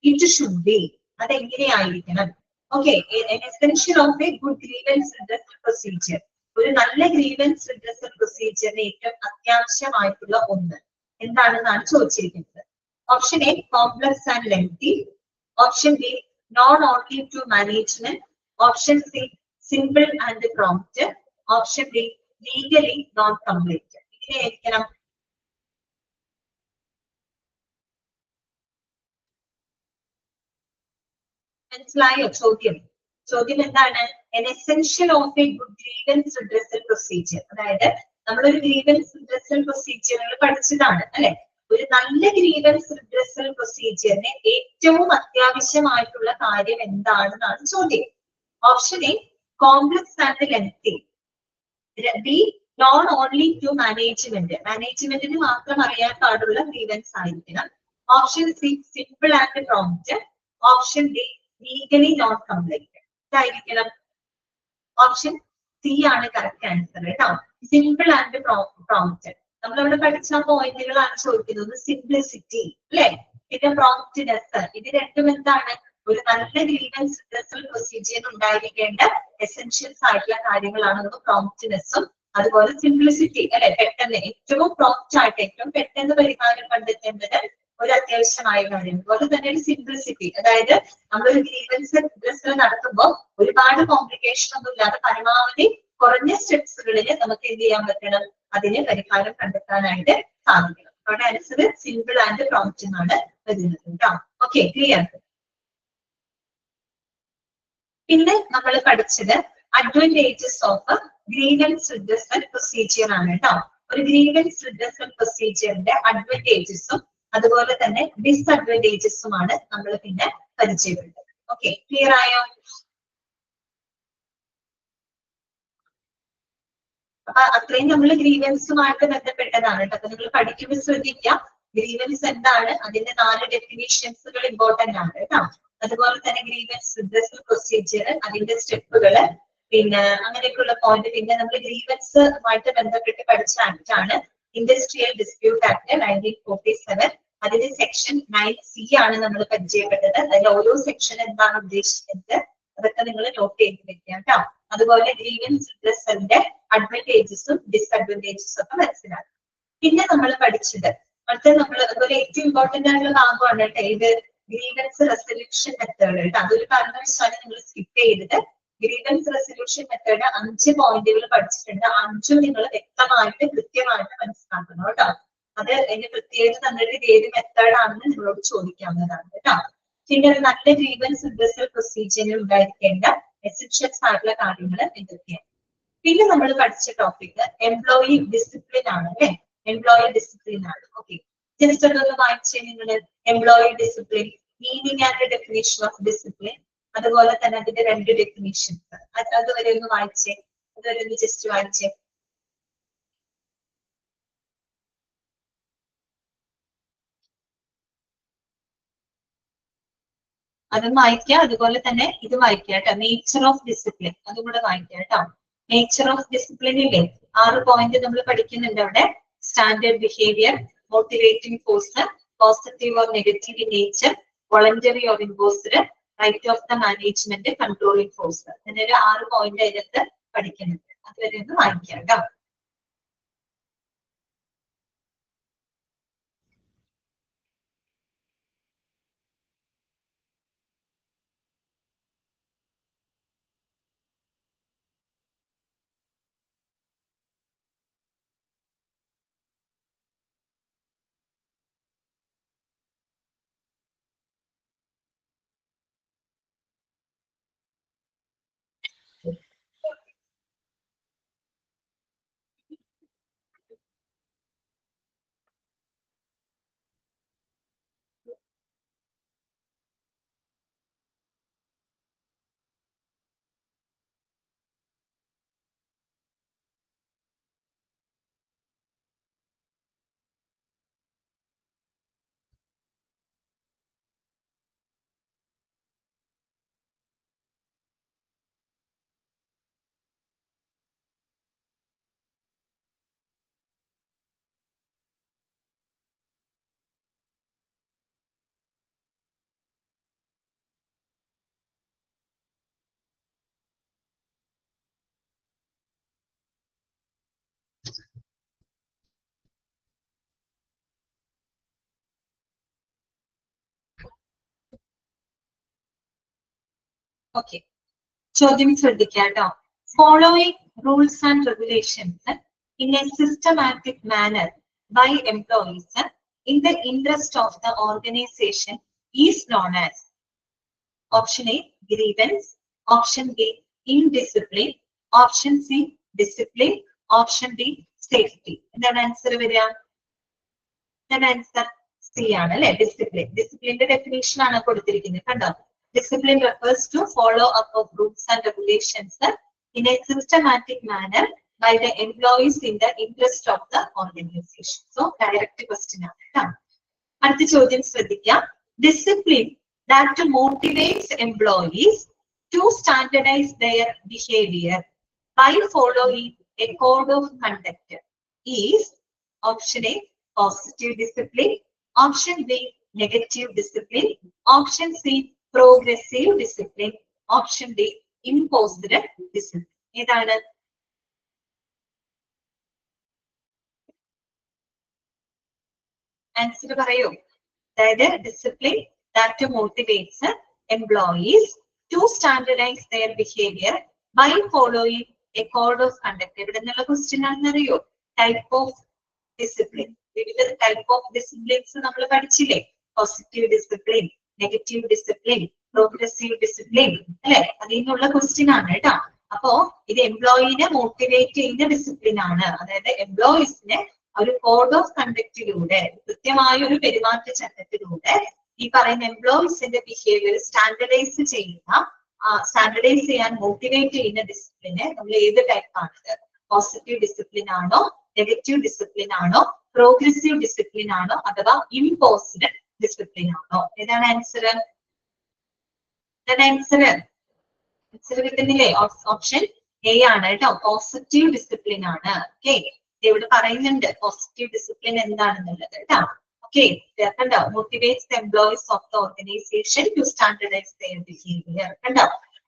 it should be, അതെങ്ങനെയായിരിക്കണം? Okay, an essential of a good grievance redressal procedure, ഒരു നല്ല ഗ്രീവൻസ് റിഡ്രസൽ പ്രൊസീജിയറിന് ഏറ്റവും അത്യാവശ്യമായിട്ടുള്ള ഒന്ന് എന്താണെന്നാണ് ചോദിച്ചിരിക്കുന്നത്. Option A complex and lengthy, option B known only to management, option C simple and prompt, option D legally non complete. ഇങ്ങനെയായിരിക്കണം. മനസ്സിലായോ ചോദ്യം? ചോദ്യം എന്താണ്? an essential of a good grievance redressal procedure. അതായത് നമ്മളൊരു ഗ്രീവൻസ് റിഡ്രസൽ പ്രൊസീജിയറുകൾ പഠിച്ചതാണ് അല്ലെ. ഒരു നല്ല ഗ്രീവൻസ് റിഡ്രസൽ പ്രൊസീജിയറിന് ഏറ്റവും അത്യാവശ്യമായിട്ടുള്ള കാര്യം എന്താണെന്നാണ് ചോദ്യം. Option A complex and lengthy, B known only to management, മാനേജ്മെന്റിന് മാത്രം അറിയാൻ പാടുള്ള ഗ്രീവൻസ് ആയിരിക്കണം. Option C simple and prompt, option D legally non compliant. ഇതായിരിക്കണം. ഓപ്ഷൻ സി ആണ് കറക്റ്റ് ആൻസർ കേട്ടോ. Simple and prompt. നമ്മളവിടെ പഠിച്ച പോയിന്റുകളാണ് ചോദിക്കുന്നത്. സിംപ്ലിസിറ്റി അല്ലെ, പിന്നെ പ്രോംപ്റ്റ്നെസ്. ഇത് രണ്ടും എന്താണ്? ഒരു നല്ല ഗ്രീവൻസ് റിഡ്രസൽ പ്രൊസീജിയർ ഉണ്ടായിരിക്കേണ്ട എസെൻഷ്യൽസ് ആയിട്ടുള്ള കാര്യങ്ങളാണ്. പ്രോംപ്റ്റ്നെസ്സും അതുപോലെ സിംപ്ലിസിറ്റി അല്ലെ, പെട്ടെന്ന് ഏറ്റവും പ്രോംപ്റ്റ് ആയിട്ട് ഏറ്റവും പെട്ടെന്ന് പരിഹാരം കണ്ടെത്തേണ്ടത് ഒരു അത്യാവശ്യമായ കാര്യം. അതുപോലെ തന്നെ ഒരു സിംപ്ലിസിറ്റി, അതായത് നമ്മളൊരു ഗ്രീവൻസ് റിഡ്രസൽ നടത്തുമ്പോൾ ഒരുപാട് കോംപ്ലിക്കേഷൻ ഒന്നും ഇല്ലാതെ പരമാവധി കുറഞ്ഞ സ്റ്റെപ്സുകളിൽ നമുക്ക് എന്ത് ചെയ്യാൻ പറ്റണം? അതിന് പരിഹാരം കണ്ടെത്താനായിട്ട് സാധിക്കണം. അവിടെ ആൻസർ സിമ്പിൾ ആൻഡ് പ്രോംപ്റ്റ് എന്നാണ് വരുന്നത് കേട്ടോ. Okay, clear. പിന്നെ നമ്മൾ പഠിച്ചത് advantages of grievance redressal procedure ആണ് കേട്ടോ. ഒരു ഗ്രീവൻസ് റിഡ്രസൽ പ്രൊസീജിയറിന്റെ അഡ്വാൻറ്റേജസും അതുപോലെ തന്നെ ഡിസ്അഡ്വാൻറ്റേജസുമാണ് നമ്മൾ പിന്നെ പരിചയപ്പെട്ടത്. ഓക്കെ, ക്ലിയർ ആയോ? അപ്പൊ അത്രയും നമ്മൾ ഗ്രീവൻസുമായിട്ട് ബന്ധപ്പെട്ടതാണ് കേട്ടോ. അപ്പൊ നിങ്ങൾ പഠിക്കുമ്പോൾ ശ്രദ്ധിക്കുക, ഗ്രീവൻസ് എന്താണ്, അതിന്റെ 4 ഡെഫിനിഷൻസുകൾ ഇമ്പോർട്ടന്റ് ആണ് കേട്ടോ. അതുപോലെ തന്നെ ഗ്രീവൻസ് റിഡ്രസൽ പ്രൊസീജിയർ, അതിന്റെ സ്റ്റെപ്പുകള്, പിന്നെ അങ്ങനെയൊക്കെയുള്ള പോയിന്റ്. പിന്നെ നമ്മൾ ഗ്രീവൻസുമായിട്ട് ബന്ധപ്പെട്ട് പഠിച്ച ആക്ട് ആണ് ഇൻഡസ്ട്രിയൽ ഡിസ്പ്യൂട്ട് ആക്ട് 1947. അതിന്റെ സെക്ഷൻ 9C ആണ് നമ്മൾ പരിചയപ്പെട്ടത്. അതിൽ ഓരോ സെക്ഷൻ എന്താണ് ഉദ്ദേശിക്കുന്നത് അതൊക്കെ നിങ്ങൾ നോട്ട് ചെയ്ത് വെക്കുക കേട്ടോ. അതുപോലെ ഗ്രീവൻസ് റിഡ്രസലിന്റെ അഡ്വാൻറ്റേജസും ഡിസ്അഡ്വാൻറ്റേജസും ഒക്കെ മനസ്സിലാക്കും. പിന്നെ നമ്മൾ പഠിച്ചത് അതുപോലെ ഏറ്റവും ഇമ്പോർട്ടന്റ് ആയിട്ടുള്ള ഭാഗമാണ് കേട്ടോ ഇത് ഗ്രീവൻസ് റെസൊല്യൂഷൻ മെത്തേഡ് കേട്ടോ. അതൊരു കാരണവശാലും നിങ്ങൾ സ്കിപ്പ് ചെയ്തത്. ഗ്രീവൻസ് റെസൊല്യൂഷൻ മെത്തേഡ് 5 പോയിന്റുകൾ പഠിച്ചിട്ടുണ്ട്. 5ഉം നിങ്ങൾ വ്യക്തമായിട്ട് കൃത്യമായിട്ട് മനസ്സിലാക്കണം കേട്ടോ. അത് അതിന്റെ പ്രത്യേകത തന്നിട്ട് ഇത് ഏത് മെത്തേഡ് ആണെന്ന് നിങ്ങളോട് ചോദിക്കാവുന്നതാണ് കേട്ടോ. പിന്നെ ഒരു നല്ല ഗ്രീവൻസ് റിഡ്രസൽ പ്രൊസീജിയറിൽ ഉണ്ടായിരിക്കേണ്ട എസെൻഷ്യൽസ് ആയിട്ടുള്ള കാര്യങ്ങൾ എന്തൊക്കെയാണ്. പിന്നെ നമ്മൾ പഠിച്ച ടോപ്പിക് എംപ്ലോയി ഡിസിപ്ലിൻ ആണ് അല്ലെ. എംപ്ലോയി ഡിസിപ്ലിൻ ആണ്. ഓക്കെ, ജസ്റ്റ് അതൊന്ന് വായിച്ചേ നിങ്ങൾ. Employee discipline, meaning and definition of discipline, അതുപോലെ തന്നെ അതിന്റെ 2 ഡെഫിനിഷൻസ്. അതുവരെ ഒന്ന് വായിച്ചേ, അതുവരെ ഒന്ന് ജസ്റ്റ് വായിച്ചേ. അതും വായിക്കുക, അതുപോലെ തന്നെ ഇത് വായിക്കുക കേട്ടോ. നേച്ചർ ഓഫ് ഡിസിപ്ലിൻ അതും കൂടെ വായിക്കുക കേട്ടോ. നേച്ചർ ഓഫ് ഡിസിപ്ലിനിലെ 6 പോയിന്റ് നമ്മൾ പഠിക്കുന്നുണ്ട് അവിടെ. Standard behaviour, motivating force, positive or negative nature, voluntary or imposed, right of the management, controlling force. അങ്ങനെ ഒരു 6 പോയിന്റ് അതിനകത്ത് പഠിക്കുന്നുണ്ട്. അതുവരെ ഒന്ന് വായിക്കാം കേട്ടോ. ഓക്കെ, ചോദ്യം ശ്രദ്ധിക്കാം കേട്ടോ. Following rules and regulations in A systematic manor by employees in the interest of the organization is known as. Option A grievance, option B indiscipline, option C discipline, option D safety. എന്താണ് answer വരിക? എന്താണ് answer? C ആണ് അല്ലെ, discipline. ഡിസിപ്ലിന്റെ definition ആണ് കൊടുത്തിരിക്കുന്നത്, കണ്ടോ? Discipline refers to follow up of rules and regulations in a systematic manner by the employees in the interest of the organization. So direct question ആണ് കേട്ടോ. അടുത്ത ചോദ്യം ശ്രദ്ധിക്കാം. Discipline that motivates employees to standardize their behavior by following a code of conduct is option A positive discipline, option B negative discipline, option C progressive discipline, option D imposed discipline. ഏതാണ്? Answer പറയൂ. അതായത് discipline that motivates employees to standardize their behavior by following a code of conduct. ഇവിടെ നിന്നുള്ള question ആണെന്നറിയോ? Type of discipline. വിവിധ type of disciplines നമ്മൾ പഠിച്ചില്ലേ? Positive discipline, negative discipline, progressive discipline അല്ലെ? അതിൽ നിന്നുള്ള ക്വസ്റ്റ്യൻ ആണ് കേട്ടോ. അപ്പോ ഇത് എംപ്ലോയിനെ മോട്ടിവേറ്റ് ചെയ്യുന്ന ഡിസിപ്ലിൻ ആണ്. അതായത് എംപ്ലോയീസിനെ ഒരു കോഡ് ഓഫ് കണ്ടക്റ്റിലൂടെ, കൃത്യമായ ഒരു പെരുമാറ്റച്ചട്ടത്തിലൂടെ ഈ പറയുന്ന എംപ്ലോയീസിന്റെ ബിഹേവിയർ സ്റ്റാൻഡർഡൈസ് ചെയ്യാൻ മോട്ടിവേറ്റ് ചെയ്യുന്ന ഡിസിപ്ലിനെ നമ്മൾ ഏത് ടൈപ്പാണ്? പോസിറ്റീവ് ഡിസിപ്ലിൻ ആണോ, നെഗറ്റീവ് ഡിസിപ്ലിൻ ആണോ, പ്രോഗ്രസീവ് ഡിസിപ്ലിൻ ആണോ, അഥവാ ഇംപോസ്ഡ് ഡിസിപ്ലിൻ ആണോ? ഏതാണ് ആൻസർ? ആൻസർ കിട്ടുന്നില്ലേ? ഓപ്ഷൻ എ ആണ് കേട്ടോ, പോസിറ്റീവ് ഡിസിപ്ലിൻ ആണ്. ഓക്കെ, ഇവിടെ പറയുന്നുണ്ട് പോസിറ്റീവ് ഡിസിപ്ലിൻ എന്താണെന്നുള്ളത് കേട്ടോ. ഓക്കെ, കണ്ടോ? Motivates the employees of the organisation to standardise their behaviour. കണ്ടോ?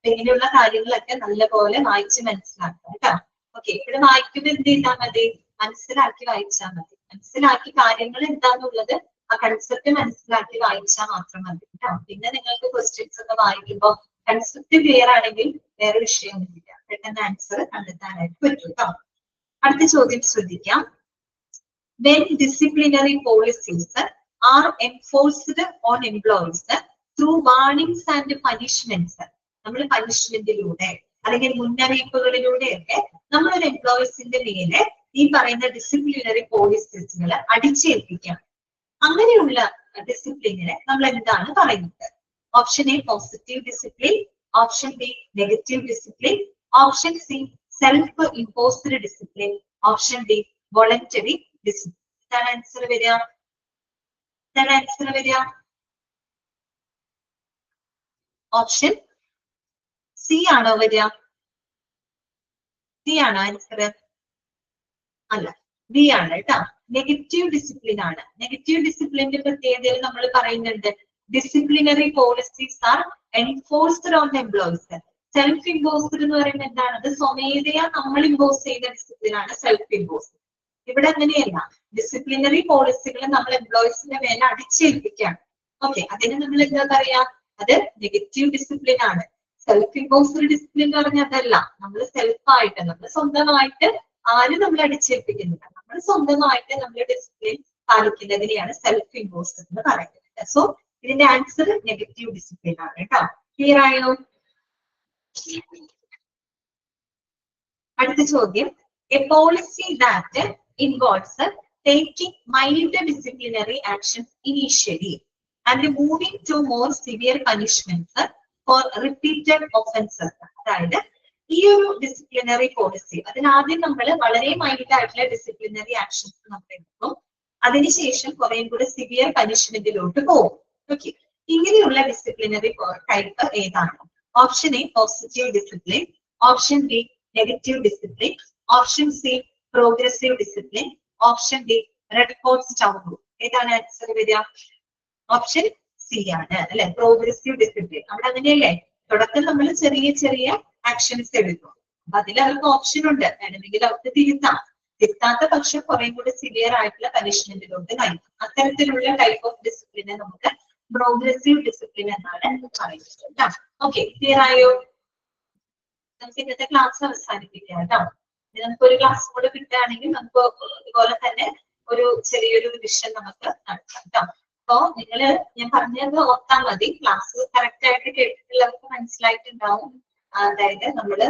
ഇങ്ങനെയുള്ള കാര്യങ്ങളൊക്കെ നല്ലപോലെ വായിച്ച് മനസ്സിലാക്കുക കേട്ടോ. ഓക്കെ, ഇവിടെ വായിക്കുമ്പോൾ എന്ത് ചെയ്താൽ മതി? മനസ്സിലാക്കി വായിച്ചാൽ മതി. മനസ്സിലാക്കി കാര്യങ്ങൾ എന്താന്നുള്ളത് ആ കൺസെപ്റ്റ് മനസ്സിലാക്കി വായിച്ചാൽ മാത്രം മതി കേട്ടോ. പിന്നെ നിങ്ങൾക്ക് ക്വസ്റ്റ്യൻസ് ഒക്കെ വായിക്കുമ്പോൾ കൺസെപ്റ്റ് ക്ലിയർ ആണെങ്കിൽ വേറെ വിഷയമൊന്നുമില്ല, പെട്ടെന്ന് ആൻസർ കണ്ടെത്താനായിട്ട് പറ്റും കേട്ടോ. അടുത്ത ചോദ്യം ശ്രദ്ധിക്കാം. When disciplinary policies are enforced on employees through warnings and punishments, നമ്മൾ പണിഷ്മെന്റിലൂടെ അല്ലെങ്കിൽ മുന്നറിയിപ്പുകളിലൂടെയൊക്കെ നമ്മൾ ഒരു എംപ്ലോയീസിന്റെ മേലെ ഈ പറയുന്ന ഡിസിപ്ലിനറി പോളിസീസുകൾ അടിച്ചേൽപ്പിക്കാം. അങ്ങനെയുള്ള ഡിസിപ്ലിനെ നമ്മൾ എന്താണ് പറയുന്നത്? Option A positive discipline, option B negative discipline, option C self imposed discipline, option D voluntary discipline. ഇതാണ് ആൻസർ വരിക. ഓപ്ഷൻ സി ആണോ വരിക? സി ആണോ ആൻസർ? അല്ല, ബി ആണ് കേട്ടോ. നെഗറ്റീവ് ഡിസിപ്ലിൻ ആണ്. നെഗറ്റീവ് ഡിസിപ്ലിന്റെ പ്രത്യേകതയിൽ നമ്മൾ പറയുന്നുണ്ട് disciplinary policies R enforced on employees. Self imposed എന്ന് പറയുന്നത് എന്താണ്? അത് സ്വമേധയാ നമ്മൾ ഇമ്പോസ് ചെയ്ത ഡിസിപ്ലിൻ ആണ് സെൽഫ് ഇമ്പോസ്ഡ്. ഇവിടെ അങ്ങനെയല്ല, ഡിസിപ്ലിനറി പോളിസികൾ നമ്മൾ എംപ്ലോയീസിന്റെ മേലെ അടിച്ചേൽപ്പിക്കുകയാണ്. ഓക്കെ, അതിന് നമ്മൾ എന്താ പറയാ? അത് നെഗറ്റീവ് ഡിസിപ്ലിൻ ആണ്. സെൽഫ് ഇമ്പോസ്ഡ് ഡിസിപ്ലിൻ എന്ന് പറഞ്ഞാൽ അതല്ല, നമ്മൾ സെൽഫായിട്ട്, നമ്മൾ സ്വന്തമായിട്ട് ആരും നമ്മൾ അടിച്ചേൽപ്പിക്കുന്നില്ല, നമ്മൾ സ്വന്തമായിട്ട് നമ്മൾ ഡിസിപ്ലിൻ പാലിക്കുന്നതിനെയാണ് സെൽഫ് ഇമ്പോസ്ഡ് എന്ന് പറയുന്നത്. സോ ഇതിന്റെ ആൻസർ നെഗറ്റീവ് ഡിസിപ്ലിൻ ആണ് കേട്ടോ. ക്ലിയർ ആയോ? അടുത്ത ചോദ്യം. A policy that involves taking mild disciplinary actions initially and moving to more severe punishments for repeated offenses. അതായത് ഈ ഒരു ഡിസിപ്ലിനറി പോളിസി, അതിനാദ്യം നമ്മൾ വളരെ മൈൽഡ് ആയിട്ടുള്ള ഡിസിപ്ലിനറി ആക്ഷൻസ് നമ്മൾ എടുക്കും, അതിനുശേഷം കുറേയും കൂടെ സിവിയർ പനിഷ്മെന്റിലോട്ട് പോകും. ഓക്കെ, ഇങ്ങനെയുള്ള ഡിസിപ്ലിനറി ടൈപ്പ് ഏതാണ്? Option A positive discipline, option B negative discipline, option C progressive discipline, option D red hot stove rule. ഏതാണ് ആൻസർ വരിക? ഓപ്ഷൻ സി ആണ് അല്ലെ, പ്രോഗ്രസീവ് ഡിസിപ്ലിൻ. അവിടെ അങ്ങനെയല്ലേ, തുടക്കം നമ്മൾ ചെറിയ ചെറിയ ആക്ഷൻസ് എടുക്കും, അപ്പൊ അതിൽ അവർക്ക് ഓപ്ഷൻ ഉണ്ട്, വേണമെങ്കിൽ അവർക്ക് തിരുത്താത്ത പക്ഷം കുറെ കൂടി സിവിയർ ആയിട്ടുള്ള പനിഷ്മെന്റിലോട്ട് നയിക്കും. അത്തരത്തിലുള്ള ടൈപ്പ് ഓഫ് ഡിസിപ്ലിനെ നമുക്ക് പ്രോഗ്രസീവ് ഡിസിപ്ലിൻ എന്നാണ് പറയുന്നത്. ഓക്കെ, ക്ലിയർ ആയോ? നമുക്ക് ഇന്നത്തെ ക്ലാസ് അവസാനിപ്പിക്കാം കേട്ടോ. നമുക്കൊരു ക്ലാസ് കൂടെ കിട്ടുകയാണെങ്കിൽ നമുക്ക് ഇതുപോലെ തന്നെ ഒരു ചെറിയൊരു റിവിഷൻ നമുക്ക് നടത്താം കേട്ടോ. അപ്പോ നിങ്ങള് ഞാൻ പറഞ്ഞത് ഓർത്താൽ മതി. ക്ലാസ് കറക്റ്റ് ആയിട്ട് കേട്ടിട്ടുള്ളവർക്ക് മനസ്സിലായിട്ടുണ്ടാവും. അതായത് നമ്മള്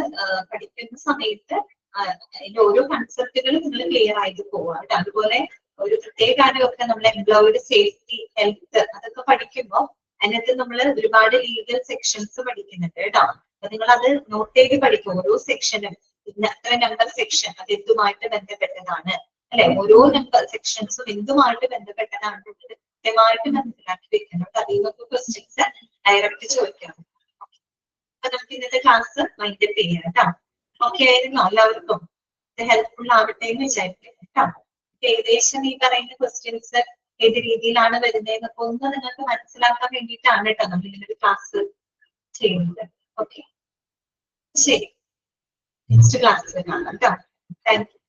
പഠിക്കുന്ന സമയത്ത് അതിന്റെ ഓരോ കൺസെപ്റ്റുകളും നിങ്ങൾ ക്ലിയർ ആയിട്ട് പോവുക കേട്ടോ. അതുപോലെ ഒരു പ്രത്യേക കാര്യമൊക്കെ നമ്മൾ എംപ്ലോയിയുടെ സേഫ്റ്റി, ഹെൽത്ത് അതൊക്കെ പഠിക്കുമ്പോൾ അതിനകത്ത് നമ്മൾ ഒരുപാട് ലീഗൽ സെക്ഷൻസ് പഠിക്കുന്നുണ്ട് കേട്ടോ. അപ്പൊ നിങ്ങൾ അത് നോട്ട് ചെയ്ത് പഠിക്കും. ഓരോ സെക്ഷനും ഇന്നത്തെ നമ്പർ സെക്ഷൻ അത് എന്തുമായിട്ട് ബന്ധപ്പെട്ടതാണ്, അല്ലെ? ഓരോ നമ്പർ സെക്ഷൻസും എന്തുമായിട്ട് ബന്ധപ്പെട്ടതാണ് കൃത്യമായിട്ട് മനസ്സിലാക്കി വെക്കണം. അതിൽ നിന്നൊക്കെ ക്വസ്റ്റ്യൻസ് ഡയറക്റ്റ് ചോദിക്കണം. അപ്പൊ നമുക്ക് ഇന്നത്തെ ക്ലാസ് വൈൻഡപ്പ് ചെയ്യാം കേട്ടോ. ഓക്കെ ആയിരുന്നോ എല്ലാവർക്കും? ഇത് ഹെൽപ്ഫുൾ ആവട്ടെ എന്ന് വിചാരിക്കുന്നു കേട്ടോ. ഏകദേശം ഈ പറയുന്ന ക്വസ്റ്റ്യൻസ് ഏത് രീതിയിലാണ് വരുന്നതെന്നൊക്കെ ഒന്ന് നിങ്ങൾക്ക് മനസ്സിലാക്കാൻ വേണ്ടിയിട്ടാണ് കേട്ടോ നമ്മൾ ഇങ്ങനൊരു ക്ലാസ് ചെയ്യുന്നത്. ഓക്കെ, ശരി. നെക്സ്റ്റ് ക്ലാസ്സിൽ കാണാം കേട്ടോ. Thank you.